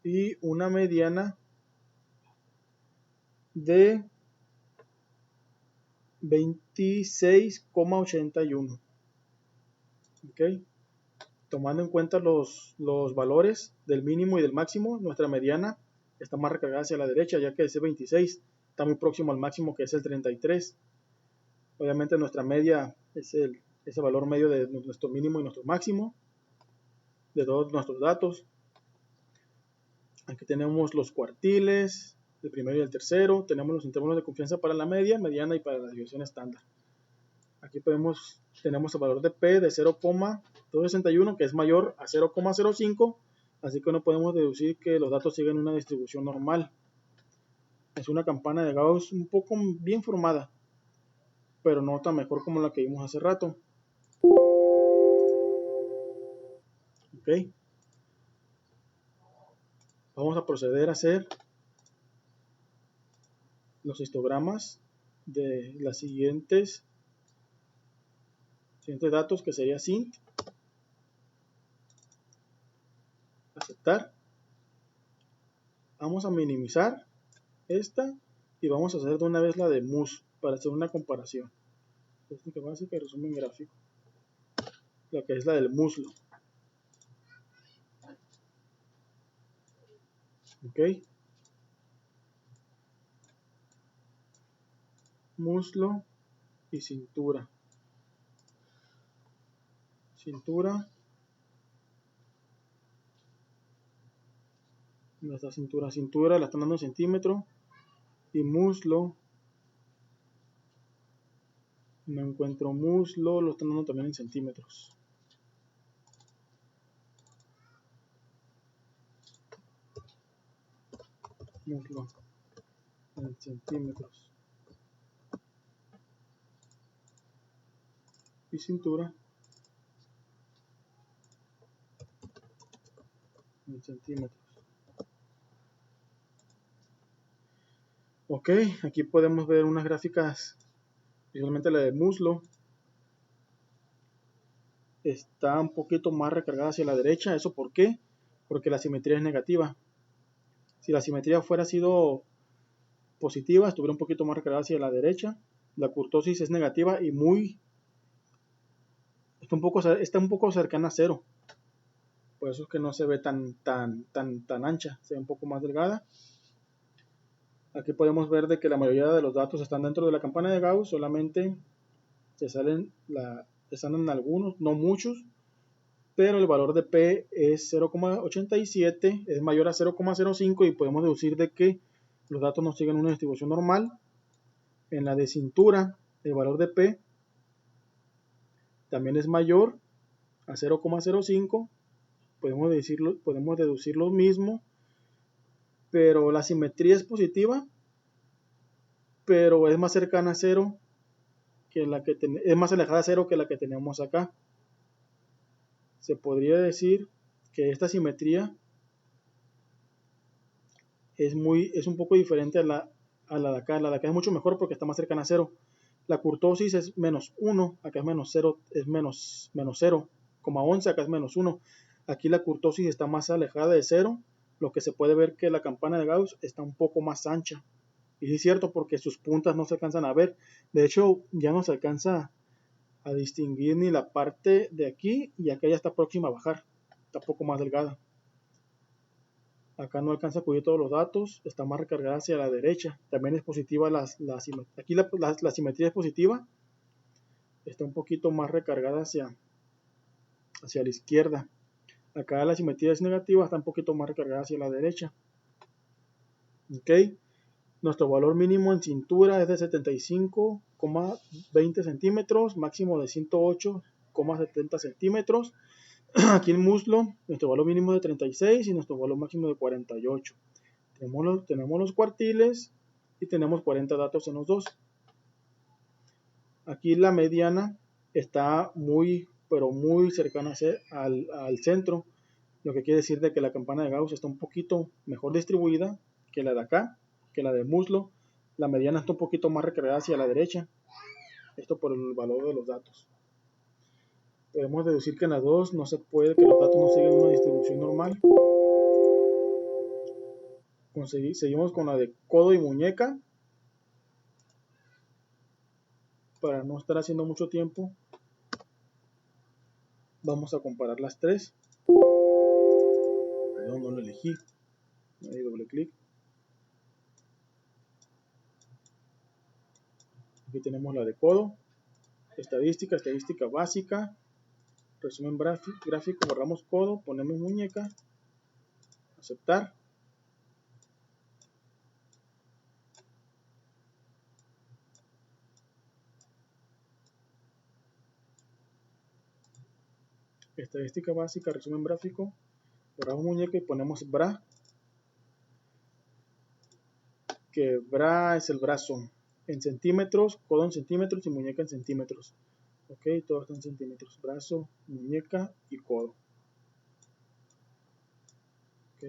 A: y una mediana de 26,81. ¿Okay? Tomando en cuenta los valores del mínimo y del máximo, nuestra mediana está más recargada hacia la derecha, ya que ese 26 está muy próximo al máximo, que es el 33. Obviamente nuestra media es ese valor medio de nuestro mínimo y nuestro máximo de todos nuestros datos. Aquí tenemos los cuartiles, el primero y el tercero. Tenemos los intervalos de confianza para la media, mediana y para la desviación estándar. Aquí tenemos el valor de P de 0,261, que es mayor a 0,05, así que no podemos deducir que los datos siguen una distribución normal. Es una campana de Gauss un poco bien formada, pero no tan mejor como la que vimos hace rato. Ok. Vamos a proceder a hacer los histogramas de los siguientes datos, que sería SINT. Aceptar. Vamos a minimizar esta y vamos a hacer de una vez la de MUS para hacer una comparación. Técnica básica y resumen gráfico. La que es la del muslo. Ok. Muslo y cintura. Cintura. Nuestra cintura la están dando en centímetros. Y muslo. No encuentro muslo, lo están dando también en centímetros. Muslo en centímetros. Y cintura en centímetros. Ok, aquí podemos ver unas gráficas, especialmente la de muslo. Está un poquito más recargada hacia la derecha. ¿Eso por qué? Porque la simetría es negativa. Si la simetría fuera sido positiva, estuviera un poquito más recargada hacia la derecha. La kurtosis es negativa y está un poco cercana a 0. Por eso es que no se ve tan ancha, se ve un poco más delgada. Aquí podemos ver de que la mayoría de los datos están dentro de la campana de Gauss, solamente están en algunos, no muchos, pero el valor de P es 0,87, es mayor a 0,05 y podemos deducir de que los datos no siguen una distribución normal. En la de cintura, el valor de P también es mayor a 0,05, podemos deducir lo mismo, pero la simetría es positiva, pero es más cercana a 0 que es más alejada de 0 que la que tenemos acá. Se podría decir que esta simetría es un poco diferente a la de acá. La de acá es mucho mejor porque está más cercana a 0. La kurtosis es menos 1, acá es menos 0, es menos 0,11, acá es menos 1. Aquí la kurtosis está más alejada de 0, lo que se puede ver que la campana de Gauss está un poco más ancha. Y sí es cierto, porque sus puntas no se alcanzan a ver. De hecho, ya no se alcanza a distinguir ni la parte de aquí, y acá ya está próxima a bajar. Está un poco más delgada. Acá no alcanza a cubrir todos los datos, está más recargada hacia la derecha. También es positiva aquí la simetría es positiva. Está un poquito más recargada hacia la izquierda. Acá la simetría es negativa, está un poquito más recargada hacia la derecha. Ok. Nuestro valor mínimo en cintura es de 75,20 centímetros, máximo de 108,70 centímetros. Aquí en muslo, nuestro valor mínimo es de 36 y nuestro valor máximo de 48. Tenemos los cuartiles y tenemos 40 datos en los dos. Aquí la mediana está pero muy cercana al centro, lo que quiere decir de que la campana de Gauss está un poquito mejor distribuida que la de acá, que la del muslo. La mediana está un poquito más recargada hacia la derecha, esto por el valor de los datos. Podemos deducir que en la 2 no se puede, que los datos no siguen una distribución normal. Seguimos con la de codo y muñeca. Para no estar haciendo mucho tiempo, vamos a comparar las tres. Perdón, no lo elegí. Ahí doble clic. Aquí tenemos la de codo. Estadística básica. Resumen gráfico, borramos codo, ponemos muñeca. Aceptar. Estadística básica, resumen gráfico. Borramos muñeca y ponemos bra. Que bra es el brazo en centímetros, codo en centímetros y muñeca en centímetros. Ok, todo está en centímetros. Brazo, muñeca y codo. Ok.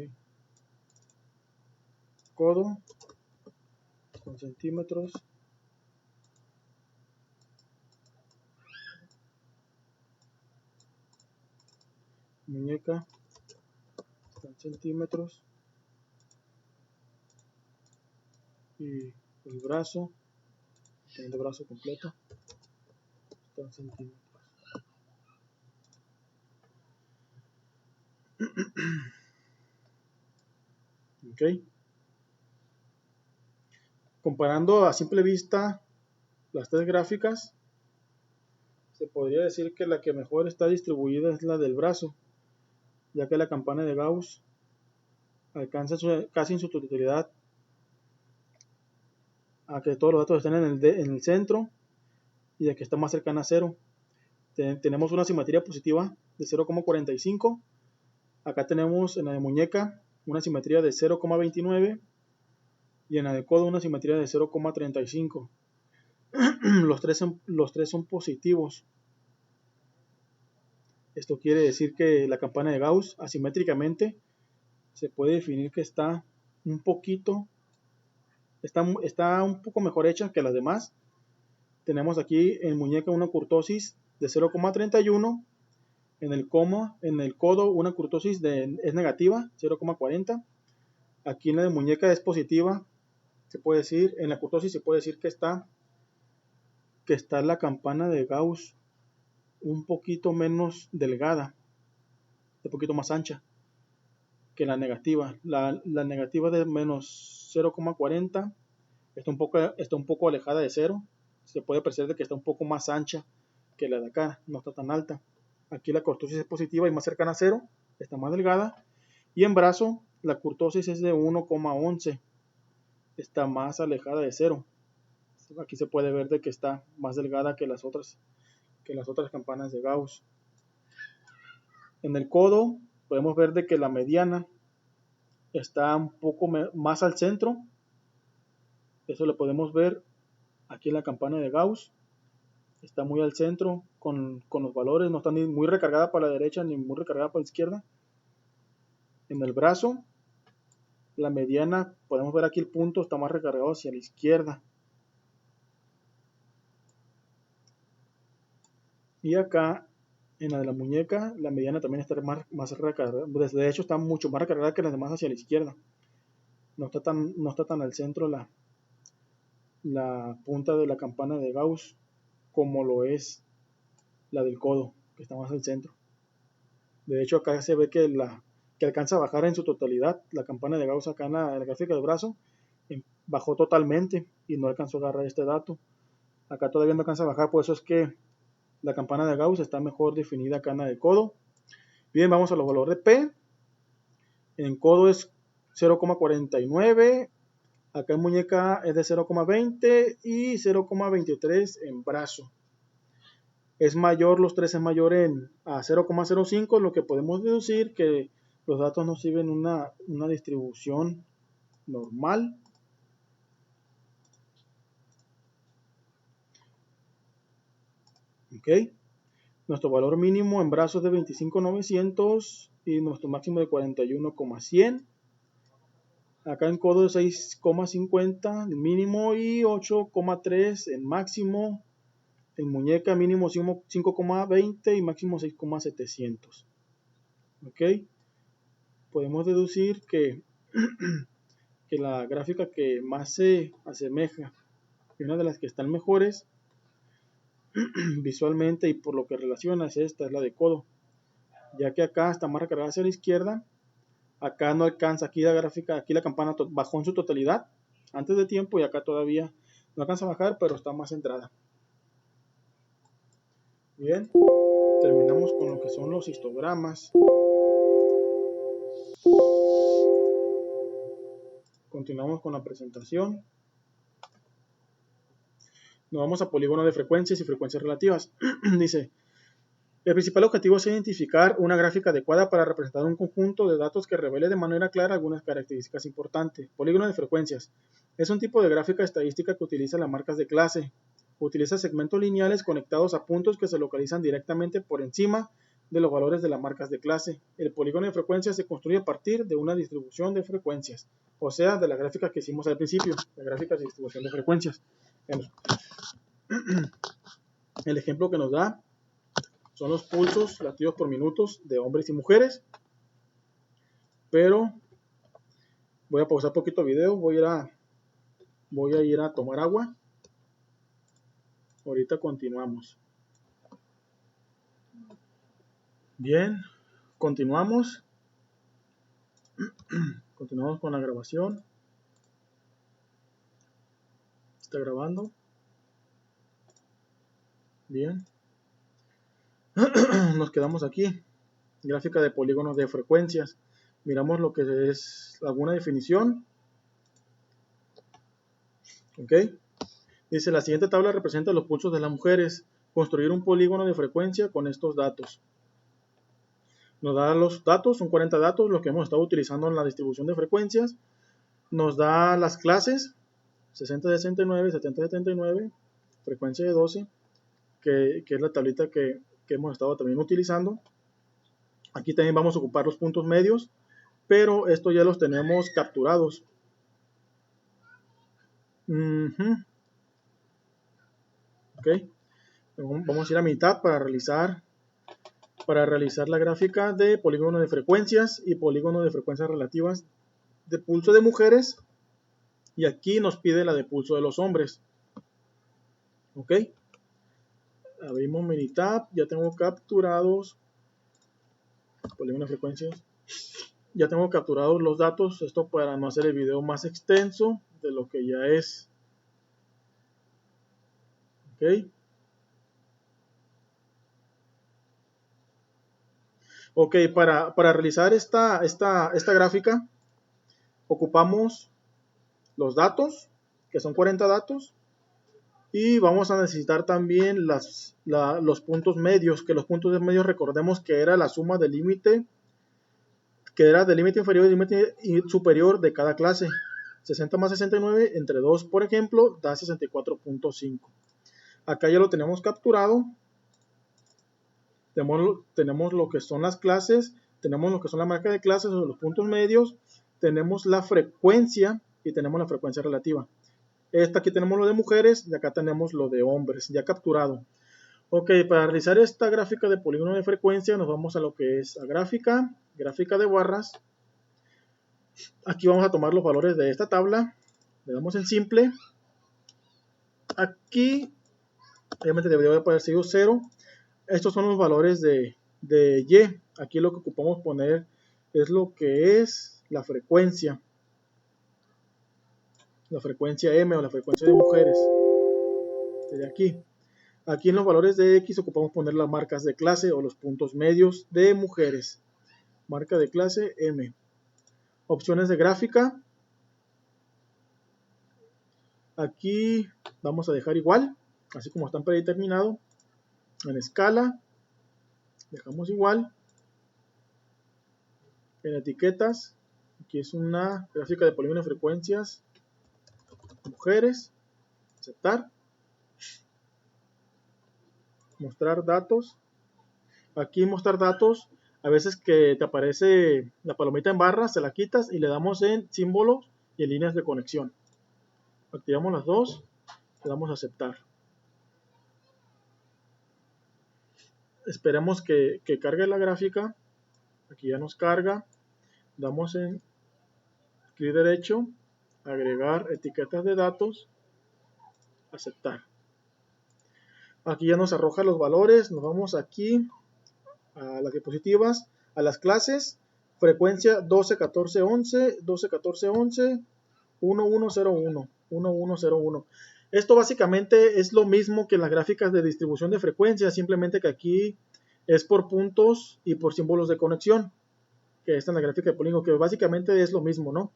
A: Codo con centímetros. Muñeca en centímetros. Y el brazo, el brazo completo, está en centímetros. Ok. Comparando a simple vista las tres gráficas, se podría decir que la que mejor está distribuida es la del brazo, ya que la campana de Gauss alcanza casi en su totalidad a que todos los datos estén en el centro y a que está más cercana a cero. Tenemos una simetría positiva de 0,45. Acá tenemos en la de muñeca una simetría de 0,29 y en la de codo una simetría de 0,35. Los tres son positivos. Esto quiere decir que la campana de Gauss asimétricamente se puede definir que está un poco mejor hecha que las demás. Tenemos aquí en muñeca una kurtosis de 0,31, en el codo una kurtosis es negativa, 0,40. Aquí en la de muñeca es positiva, se puede decir, en la kurtosis se puede decir que está la campana de Gauss un poquito menos delgada, un poquito más ancha que la negativa. La negativa de menos 0,40 está un poco alejada de 0. Se puede apreciar de que está un poco más ancha que la de acá, no está tan alta. Aquí la kurtosis es positiva y más cercana a 0, está más delgada. Y en brazo la kurtosis es de 1,11, está más alejada de 0. Aquí se puede ver de que está más delgada que las otras campanas de Gauss. En el codo podemos ver de que la mediana está un poco más al centro. Eso lo podemos ver aquí en la campana de Gauss. Está muy al centro con los valores, no está ni muy recargada para la derecha ni muy recargada para la izquierda. En el brazo, la mediana, podemos ver aquí el punto está más recargado hacia la izquierda. Y acá, en la de la muñeca, la mediana también está más recargada. De hecho, está mucho más recargada que las demás hacia la izquierda. No está tan al centro la punta de la campana de Gauss como lo es la del codo, que está más al centro. De hecho, acá se ve que alcanza a bajar en su totalidad. La campana de Gauss acá en la gráfica del brazo bajó totalmente y no alcanzó a agarrar este dato. Acá todavía no alcanza a bajar, por eso es que la campana de Gauss está mejor definida acá en la del codo. Bien, vamos a los valores de P. En codo es 0,49. Acá en muñeca es de 0,20 y 0,23 en brazo. Los tres es mayor a 0,05, lo que podemos deducir que los datos no siguen una distribución normal. Ok. Nuestro valor mínimo en brazos de 25.900 y nuestro máximo de 41.100. Acá en codo de 6.50 el mínimo y 8.3 el máximo. En muñeca mínimo 5.20 y máximo 6.700. Ok. Podemos deducir que, que la gráfica que más se asemeja y una de las que están mejores visualmente y por lo que relaciona es esta, es la de codo, ya que acá está más recargada hacia la izquierda. Acá no alcanza, aquí la gráfica, aquí la campana bajó en su totalidad antes de tiempo y acá todavía no alcanza a bajar, pero está más centrada. Bien, terminamos con lo que son los histogramas. Continuamos con la presentación. Nos vamos a polígono de frecuencias y frecuencias relativas. Dice, el principal objetivo es identificar una gráfica adecuada para representar un conjunto de datos que revele de manera clara algunas características importantes. Polígono de frecuencias. Es un tipo de gráfica estadística que utiliza las marcas de clase. Utiliza segmentos lineales conectados a puntos que se localizan directamente por encima de los valores de las marcas de clase. El polígono de frecuencias se construye a partir de una distribución de frecuencias, o sea, de la gráfica que hicimos al principio, la gráfica de distribución de frecuencias. El ejemplo que nos da son los pulsos latidos por minutos de hombres y mujeres. Pero voy a pausar poquito el video, voy a ir a tomar agua. Ahorita continuamos. Bien, continuamos. Continuamos con la grabación. Está grabando. Bien. Nos quedamos aquí. Gráfica de polígonos de frecuencias. Miramos lo que es alguna definición. Ok. Dice, la siguiente tabla representa los pulsos de las mujeres. Construir un polígono de frecuencia con estos datos. Nos da los datos, son 40 datos, los que hemos estado utilizando en la distribución de frecuencias. Nos da las clases, 60-69, 70-79, frecuencia de 12, que es la tablita que hemos estado también utilizando. Aquí también vamos a ocupar los puntos medios, pero estos ya los tenemos capturados. Ok, vamos a ir a mitad para realizar la gráfica de polígono de frecuencias y polígono de frecuencias relativas de pulso de mujeres, y aquí nos pide la de pulso de los hombres. Ok, abrimos Minitab, ya tengo capturados polígono de frecuencias, ya tengo capturados los datos, esto para no hacer el video más extenso de lo que ya es. Ok, ok, para realizar esta gráfica ocupamos los datos, que son 40 datos, y vamos a necesitar también los puntos medios, que los puntos medios recordemos que era la suma del límite, que era del límite inferior y límite superior de cada clase. 60 más 69 entre 2, por ejemplo, da 64.5. Acá ya lo tenemos capturado. Tenemos lo que son las clases, tenemos lo que son la marca de clases o los puntos medios, tenemos la frecuencia y tenemos la frecuencia relativa. Aquí tenemos lo de mujeres y acá tenemos lo de hombres, ya capturado. Ok, para realizar esta gráfica de polígono de frecuencia nos vamos a lo que es la gráfica de barras. Aquí vamos a tomar los valores de esta tabla, le damos en simple. Aquí, obviamente debería haber aparecido 0. Estos son los valores de Y. Aquí lo que ocupamos poner es lo que es la frecuencia M o la frecuencia de mujeres. De aquí. Aquí en los valores de X ocupamos poner las marcas de clase o los puntos medios de mujeres. Marca de clase M. Opciones de gráfica. Aquí vamos a dejar igual, así como están predeterminado. En escala, dejamos igual. En etiquetas, Aquí es una gráfica de polígono de frecuencias. Mujeres. Aceptar. Mostrar datos. Aquí mostrar datos. A veces que te aparece la palomita en barras, se la quitas y le damos en símbolos y en líneas de conexión. Activamos las dos. Le damos a aceptar. Esperemos que cargue la gráfica. Aquí ya nos carga. Damos en clic derecho, agregar etiquetas de datos, aceptar. Aquí ya nos arroja los valores. Nos vamos aquí a las diapositivas, a las clases. Frecuencia 12, 14, 11, 12, 14, 11, 1101, 1101. Esto básicamente es lo mismo que en las gráficas de distribución de frecuencias, simplemente que aquí es por puntos y por símbolos de conexión, que está en la gráfica de polígono, que básicamente es lo mismo, ¿no?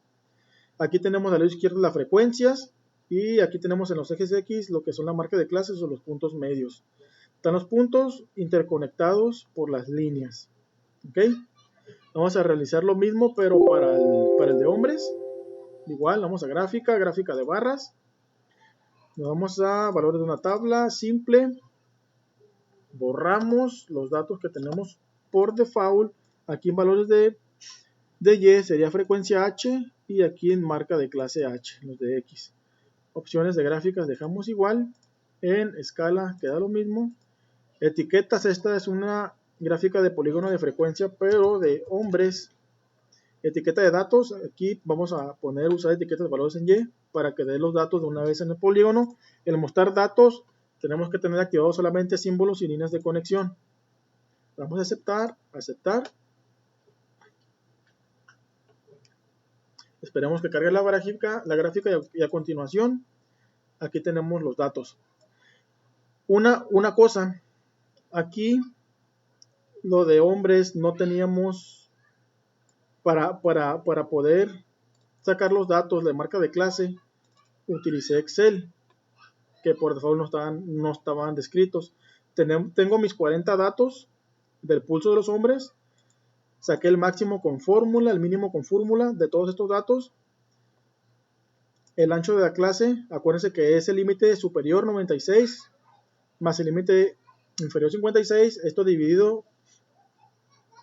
A: Aquí tenemos al lado izquierdo las frecuencias y aquí tenemos en los ejes X lo que son la marca de clases o los puntos medios. Están los puntos interconectados por las líneas. ¿Ok? Vamos a realizar lo mismo, pero para el de hombres. Igual, vamos a gráfica, gráfica de barras. Nos vamos a valores de una tabla simple. Borramos los datos que tenemos por default. Aquí en valores de Y sería frecuencia H y aquí en marca de clase H, los de X. Opciones de gráficas dejamos igual. En escala queda lo mismo. Etiquetas, esta es una gráfica de polígono de frecuencia, pero de hombres. Etiqueta de datos, aquí vamos a usar etiquetas de valores en Y para que dé los datos de una vez en el polígono. El mostrar datos, tenemos que tener activados solamente símbolos y líneas de conexión. Vamos a aceptar, aceptar. Esperemos que cargue la gráfica y a continuación aquí tenemos los datos. Una cosa, aquí lo de hombres no teníamos para poder sacar los datos de marca de clase, utilicé Excel, que por default no estaban descritos. Tengo mis 40 datos del pulso de los hombres. Saqué el máximo con fórmula, el mínimo con fórmula de todos estos datos. El ancho de la clase, acuérdense que es el límite superior 96 más el límite inferior 56. Esto dividido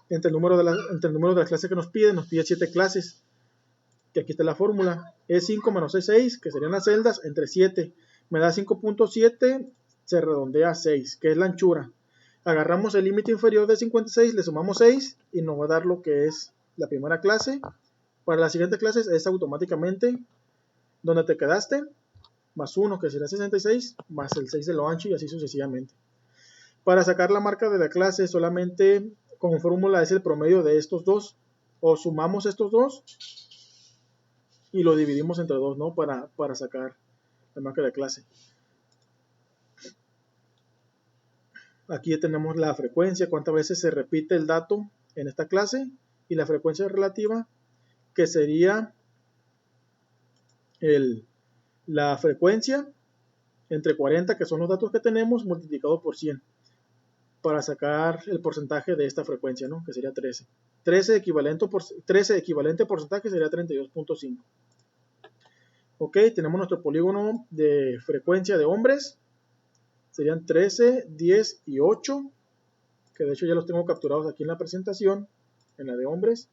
A: entre el número de las clases que nos pide 7 clases. Que aquí está la fórmula. Es 5 menos 6, que serían las celdas, entre 7. Me da 5.7, se redondea a 6, que es la anchura. Agarramos el límite inferior de 56, le sumamos 6 y nos va a dar lo que es la primera clase. Para las siguientes clases es automáticamente donde te quedaste, más 1 que será 66, más el 6 de lo ancho y así sucesivamente. Para sacar la marca de la clase solamente con fórmula es el promedio de estos dos, o sumamos estos dos y lo dividimos entre 2, ¿no? Para sacar la marca de clase. Aquí tenemos la frecuencia, cuántas veces se repite el dato en esta clase, y la frecuencia relativa, que sería la frecuencia entre 40, que son los datos que tenemos, multiplicado por 100, para sacar el porcentaje de esta frecuencia, ¿no? Que sería 13. 13 equivalente porcentaje sería 32.5. Ok, tenemos nuestro polígono de frecuencia de hombres. Serían 13, 10 y 8, que de hecho ya los tengo capturados aquí en la presentación, en la de hombres.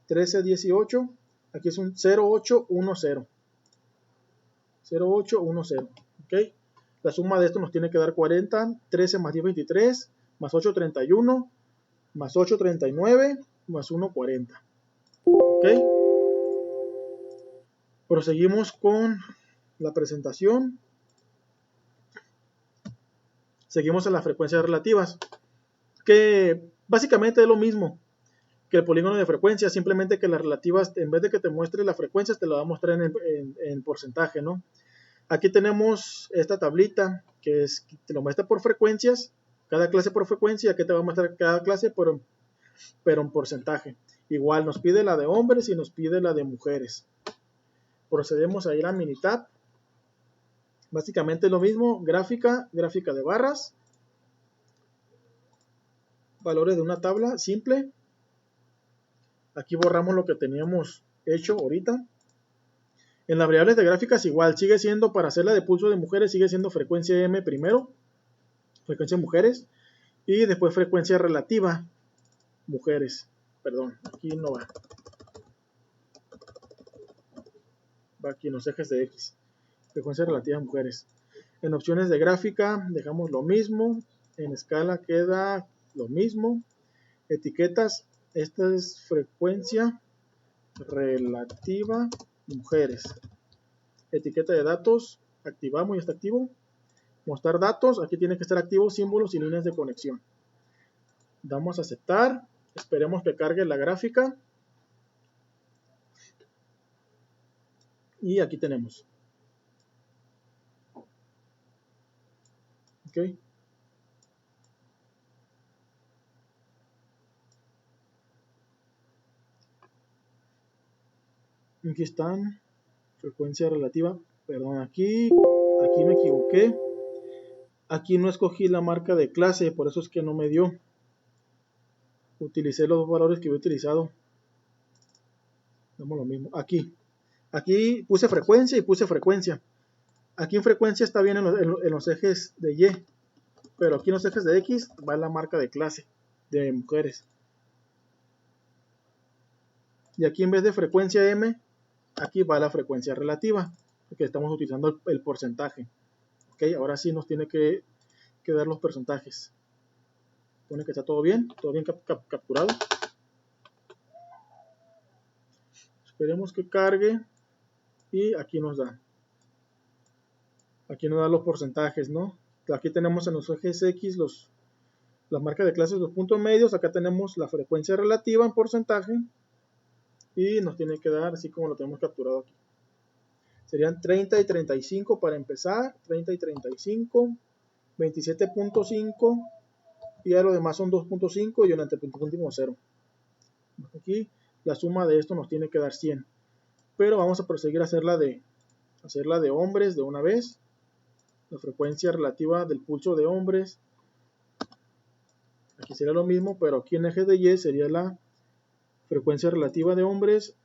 A: 13, 10 y 8. Aquí es un 0810. 0810. Ok. La suma de esto nos tiene que dar 40. 13 más 10, 23. Más 8, 31. Más 8, 39. Más 1, 40. Ok. Proseguimos con la presentación. Seguimos en las frecuencias relativas, que básicamente es lo mismo que el polígono de frecuencias, simplemente que las relativas, en vez de que te muestre las frecuencias, te lo va a mostrar en porcentaje, ¿no? Aquí tenemos esta tablita que te lo muestra por frecuencias, cada clase por frecuencia. Aquí te va a mostrar cada clase pero en porcentaje. Igual nos pide la de hombres y nos pide la de mujeres. Procedemos a ir a Minitab. Básicamente lo mismo, gráfica de barras. valores de una tabla simple. Aquí borramos lo que teníamos hecho ahorita. En las variables de gráficas igual, sigue siendo, para hacer la de pulso de mujeres, sigue siendo frecuencia M primero, frecuencia mujeres, y después frecuencia relativa, mujeres. Perdón, aquí no va. Va aquí en los ejes de X. Frecuencia relativa mujeres. En opciones de gráfica dejamos lo mismo. En escala queda lo mismo. Etiquetas, esta es frecuencia relativa mujeres. Etiqueta de datos, activamos y está activo. Mostrar datos, aquí tiene que estar activo símbolos y líneas de conexión. Damos a aceptar, esperemos que cargue la gráfica. Y aquí tenemos. Ok. Aquí están. Frecuencia relativa. Perdón, aquí me equivoqué. Aquí no escogí la marca de clase, por eso es que no me dio. Utilicé los dos valores que había utilizado. Damos lo mismo. Aquí puse frecuencia y puse frecuencia. Aquí en frecuencia está bien en los ejes de Y, pero aquí en los ejes de X va la marca de clase de mujeres. Y aquí en vez de frecuencia M, aquí va la frecuencia relativa, porque estamos utilizando el porcentaje. Ok, ahora sí nos tiene que dar los porcentajes. Pone que está todo bien capturado. Esperemos que cargue y aquí nos da. Aquí nos da los porcentajes, ¿no? Aquí tenemos en los ejes X las marcas de clases, los puntos medios. Acá tenemos la frecuencia relativa en porcentaje y nos tiene que dar así como lo tenemos capturado aquí. Serían 30 y 35 para empezar, 30 y 35, 27.5 y a lo demás son 2.5 y un antepunto 0. Aquí la suma de esto nos tiene que dar 100, pero vamos a proseguir a hacerla de hombres de una vez. La frecuencia relativa del pulso de hombres, aquí sería lo mismo, pero aquí en eje de Y sería la frecuencia relativa de hombres.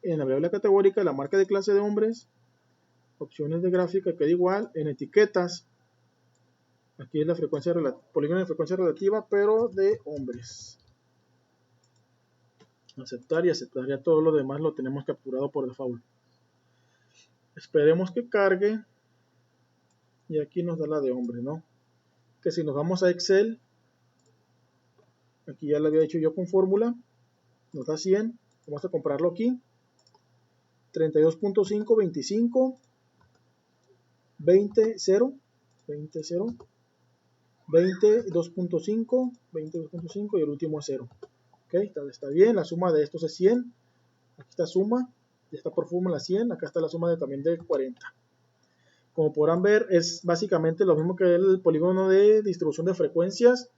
A: En la variable categórica, la marca de clase de hombres. Opciones de gráfica queda igual. En etiquetas, aquí es la frecuencia polígono de frecuencia relativa, pero de hombres. Aceptar y aceptar. Ya todo lo demás lo tenemos capturado por default. Esperemos que cargue. Y aquí nos da la de hombres, ¿no? Que si nos vamos a Excel, aquí ya lo había hecho yo con fórmula, nos da 100. Vamos a comprarlo aquí. 32.5, 25, 20, 0, 20, 0, 20, 2.5, 22.5 y el último es 0. Ok, está bien. La suma de estos es 100. Aquí está suma. Ya está por fórmula 100. Acá está la suma también de 40. Como podrán ver, es básicamente lo mismo que el polígono de distribución de frecuencias,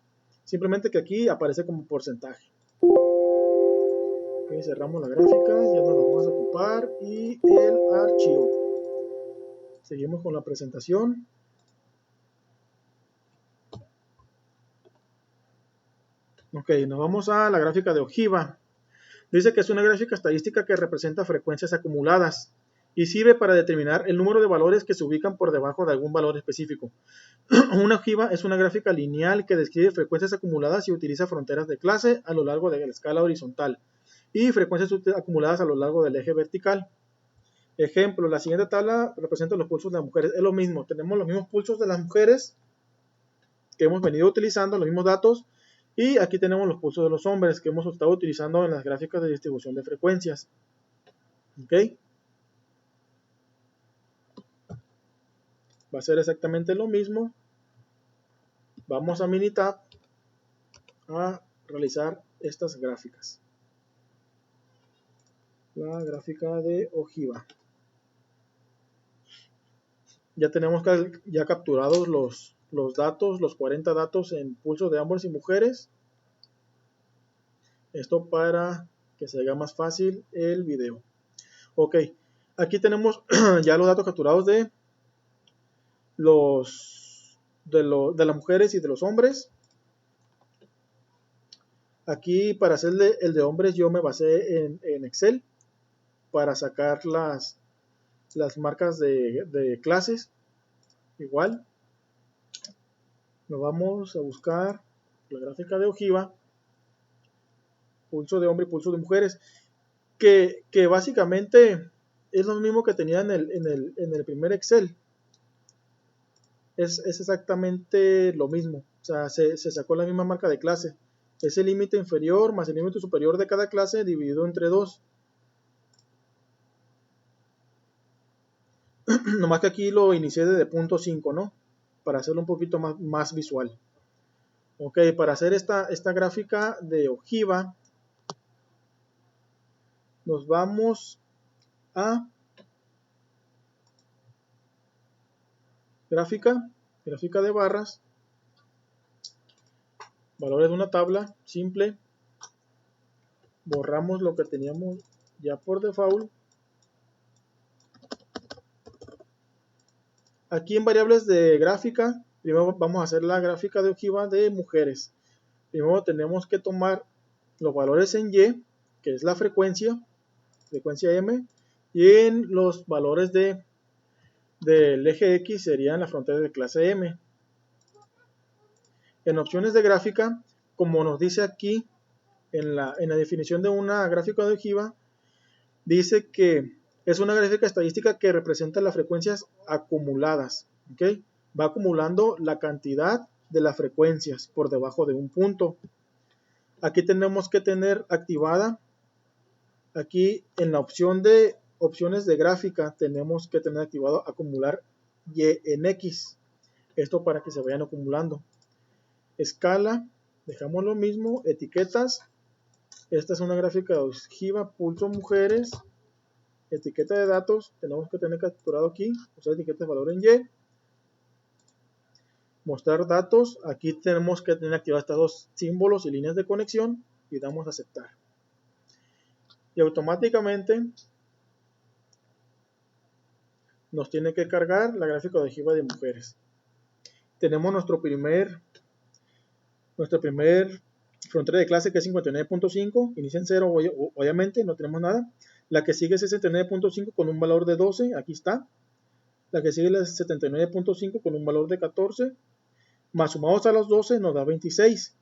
A: simplemente que aquí aparece como porcentaje. Ok, cerramos la gráfica, ya nos lo vamos a ocupar y el archivo. Seguimos con la presentación. Ok, nos vamos a la gráfica de ojiva. Dice que es una gráfica estadística que representa frecuencias acumuladas y sirve para determinar el número de valores que se ubican por debajo de algún valor específico. Una ojiva es una gráfica lineal que describe frecuencias acumuladas y utiliza fronteras de clase a lo largo de la escala horizontal y frecuencias acumuladas a lo largo del eje vertical. Ejemplo, la siguiente tabla representa los pulsos de las mujeres. Es lo mismo, tenemos los mismos pulsos de las mujeres que hemos venido utilizando, los mismos datos, y aquí tenemos los pulsos de los hombres que hemos estado utilizando en las gráficas de distribución de frecuencias. ¿Ok? Va a ser exactamente lo mismo. Vamos a Minitab a realizar estas gráficas. La gráfica de ojiva. Ya tenemos ya capturados los datos, los 40 datos en pulsos de hombres y mujeres. Esto para que se haga más fácil el video. Ok, aquí tenemos ya los datos capturados de las mujeres y de los hombres. Aquí para hacer el de hombres yo me basé en Excel para sacar las marcas de clases. Igual, nos vamos a buscar la gráfica de ojiva, pulso de hombre y pulso de mujeres, que básicamente es lo mismo que tenía en el primer Excel. Es exactamente lo mismo, o sea, se sacó la misma marca de clase. Es el límite inferior más el límite superior de cada clase dividido entre 2. Nomás que aquí lo inicié desde punto 5, ¿no? Para hacerlo un poquito más visual. Ok, para hacer esta gráfica de ojiva, nos vamos a gráfica de barras, valores de una tabla simple, borramos lo que teníamos ya por default. Aquí en variables de gráfica, primero vamos a hacer la gráfica de ojiva de mujeres. Primero tenemos que tomar los valores en Y, que es la frecuencia M, y en los valores del eje X serían la frontera de clase M. En opciones de gráfica, como nos dice aquí en la definición de una gráfica de ojiva, dice que es una gráfica estadística que representa las frecuencias acumuladas. ¿Okay? Va acumulando la cantidad de las frecuencias por debajo de un punto. Aquí tenemos que tener activada, aquí en la opción de opciones de gráfica, tenemos que tener activado acumular Y en X. Esto para que se vayan acumulando. Escala, dejamos lo mismo. Etiquetas, esta es una gráfica de ojiva, pulso mujeres. Etiqueta de datos, tenemos que tener capturado aquí, usar etiqueta de valor en Y. Mostrar datos, aquí tenemos que tener activados estos dos símbolos y líneas de conexión y damos a aceptar. Y automáticamente nos tiene que cargar la gráfica de ojiva de mujeres. Tenemos nuestra primer frontera de clase, que es 59.5, inicia en 0, obviamente no tenemos nada. La que sigue es 69.5 con un valor de 12, aquí está. La que sigue es 79.5 con un valor de 14, más sumados a los 12 nos da 26.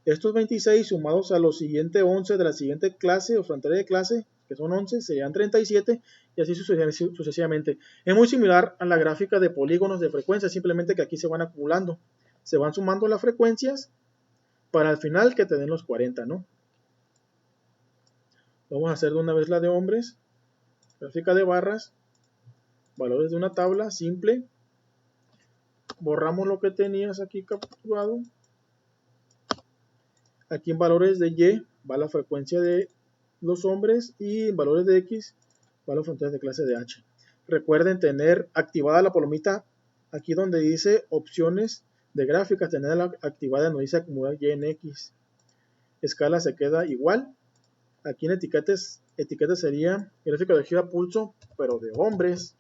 A: Estos 26 sumados a los siguientes 11 de la siguiente clase o frontera de clase, que son 11, serían 37, y así sucesivamente. Es muy similar a la gráfica de polígonos de frecuencia, simplemente que aquí se van acumulando. Se van sumando las frecuencias para al final que te den los 40, ¿no? Vamos a hacer de una vez la de hombres. Gráfica de barras. Valores de una tabla simple. Borramos lo que tenías aquí capturado. Aquí en valores de Y va la frecuencia de los hombres y en valores de X va la frontera de clase de H. Recuerden tener activada la palomita aquí donde dice opciones de gráficas, tenerla activada, no dice acumular Y en X. Escala se queda igual. Aquí en etiquetas sería gráfica de ojiva pulso, pero de hombres.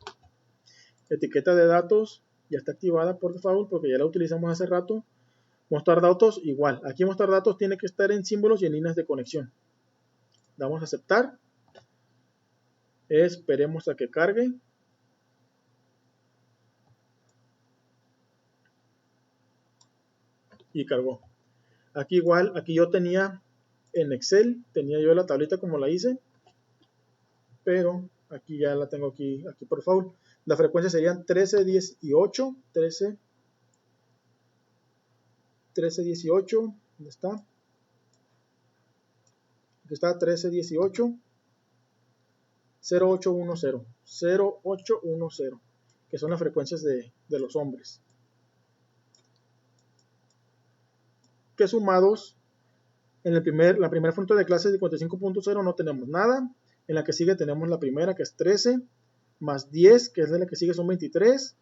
A: Etiqueta de datos ya está activada por default porque ya la utilizamos hace rato. Mostrar datos igual. Aquí mostrar datos tiene que estar en símbolos y en líneas de conexión. Damos a aceptar. Esperemos a que cargue. Y cargó. Aquí igual, aquí yo tenía en Excel, tenía yo la tablita como la hice, pero aquí ya la tengo aquí por default. La frecuencia serían 13, 10 y 8. 13, 18. ¿Dónde está? Aquí está 13, 18. 0810. 0810. Que son las frecuencias de los hombres. Que sumados en la primera frontera de clase de 55.0 no tenemos nada. En la que sigue tenemos la primera, que es 13, más 10, que es de la que sigue, son 23,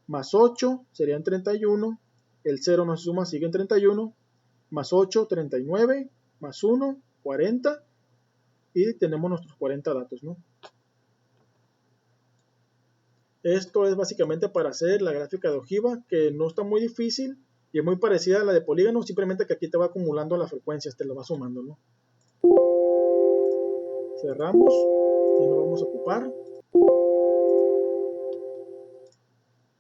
A: más 8 serían 31, el 0 no se suma, sigue en 31, más 8, 39, más 1, 40, y tenemos nuestros 40 datos, ¿no? Esto es básicamente para hacer la gráfica de ojiva, que no está muy difícil, Y es muy parecida a la de polígono, simplemente que aquí te va acumulando las frecuencias, te lo va sumando, ¿no? Cerramos, ya no vamos a ocupar.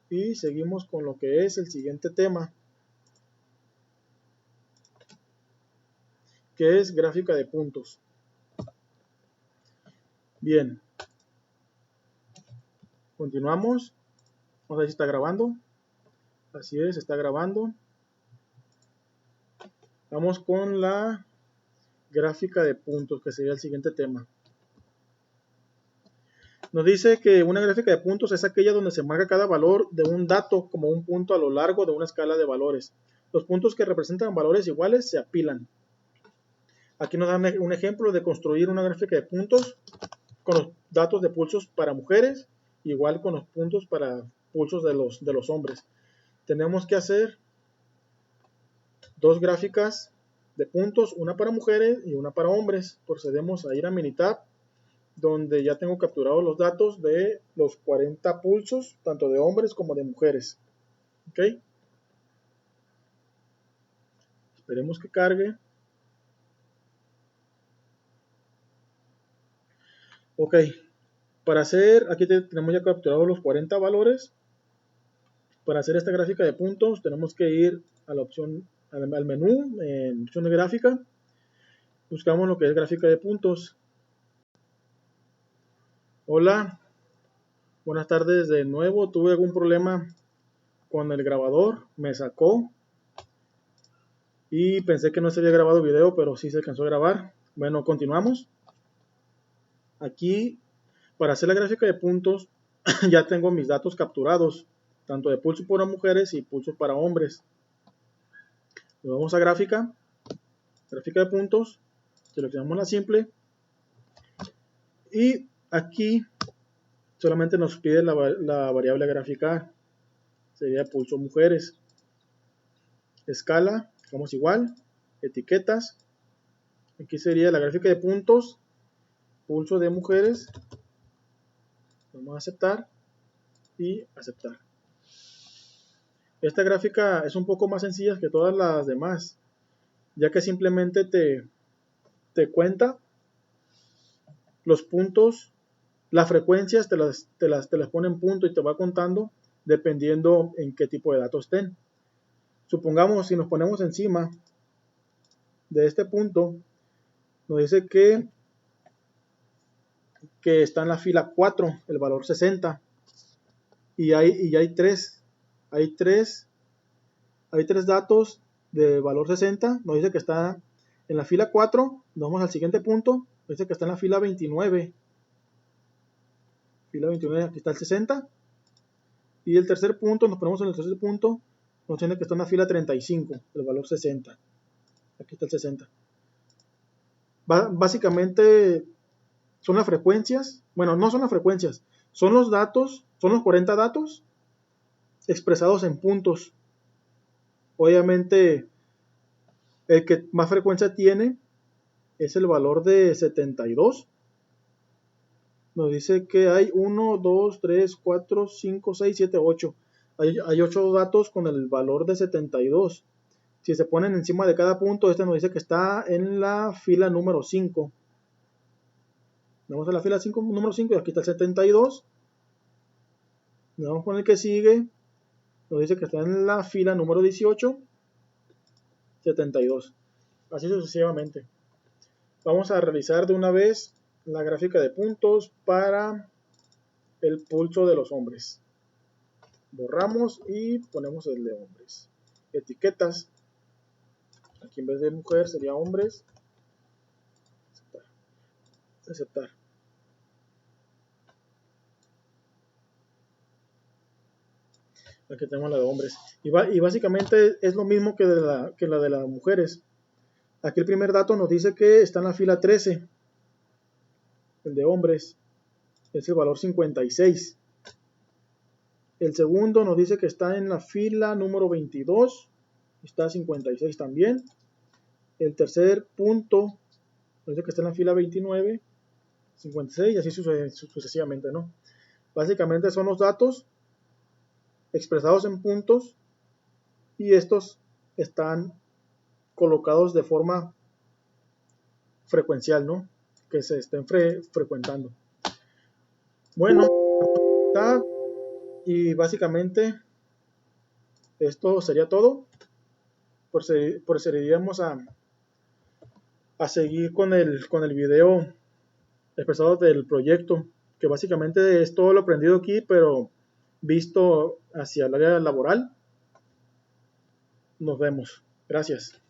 A: Y seguimos con lo que es el siguiente tema, que es gráfica de puntos. Bien, continuamos. Vamos a ver si está grabando. Así es, está grabando. Vamos con la gráfica de puntos, que sería el siguiente tema. Nos dice que una gráfica de puntos es aquella donde se marca cada valor de un dato como un punto a lo largo de una escala de valores. Los puntos que representan valores iguales se apilan. Aquí nos dan un ejemplo de construir una gráfica de puntos con los datos de pulsos para mujeres, igual con los puntos para pulsos de los hombres. Tenemos que hacer dos gráficas de puntos, una para mujeres y una para hombres. Procedemos a ir a Minitab, donde ya tengo capturados los datos de los 40 pulsos, tanto de hombres como de mujeres. ¿Ok? Esperemos que cargue. Ok, para hacer, aquí tenemos ya capturados los 40 valores. Para hacer esta gráfica de puntos tenemos que ir a la opción, al menú, en opción de gráfica. Buscamos lo que es gráfica de puntos. Hola, buenas tardes de nuevo. Tuve algún problema con el grabador, me sacó y pensé que no se había grabado video, pero sí se alcanzó a grabar. Bueno, continuamos. Aquí, para hacer la gráfica de puntos, ya tengo mis datos capturados, tanto de pulso para mujeres y pulso para hombres. Nos vamos a gráfica de puntos, seleccionamos la simple y aquí solamente nos pide la variable gráfica, sería pulso mujeres. Escala, dejamos igual, etiquetas, aquí sería la gráfica de puntos, pulso de mujeres, vamos a aceptar y aceptar. Esta gráfica es un poco más sencilla que todas las demás, ya que simplemente te cuenta los puntos, las frecuencias te las pone en punto y te va contando dependiendo en qué tipo de datos estén. Supongamos, si nos ponemos encima de este punto, nos dice que está en la fila 4, el valor 60, y hay tres datos de valor 60, nos dice que está en la fila 4, nos vamos al siguiente punto, nos dice que está en la fila 29, aquí está el 60, y el tercer punto, nos ponemos en el tercer punto, nos dice que está en la fila 35, el valor 60, aquí está el 60. Básicamente son las frecuencias, bueno, no son las frecuencias, son los datos, son los 40 datos expresados en puntos. Obviamente, el que más frecuencia tiene es el valor de 72. Nos dice que hay 1, 2, 3, 4, 5, 6, 7, 8. Hay 8 datos con el valor de 72. Si se ponen encima de cada punto, este nos dice que está en la fila número 5. Vamos a la fila 5, número 5, y aquí está el 72. Nos vamos con el que sigue. Nos dice que está en la fila número 18, 72. Así sucesivamente. Vamos a realizar de una vez la gráfica de puntos para el pulso de los hombres. Borramos y ponemos el de hombres. Etiquetas. Aquí en vez de mujer sería hombres. Aceptar. Aquí tenemos la de hombres. Y básicamente es lo mismo que la de las mujeres. Aquí el primer dato nos dice que está en la fila 13. El de hombres es el valor 56. El segundo nos dice que está en la fila número 22. Está 56 también. El tercer punto nos dice que está en la fila 29, 56 y así sucesivamente, ¿no? Básicamente son los datos expresados en puntos y estos están colocados de forma frecuencial, ¿no? Que se estén frecuentando. Bueno, y básicamente esto sería todo. Procederíamos a seguir con el video expresado del proyecto, que básicamente es todo lo aprendido aquí, pero visto hacia el área laboral. Nos vemos. Gracias.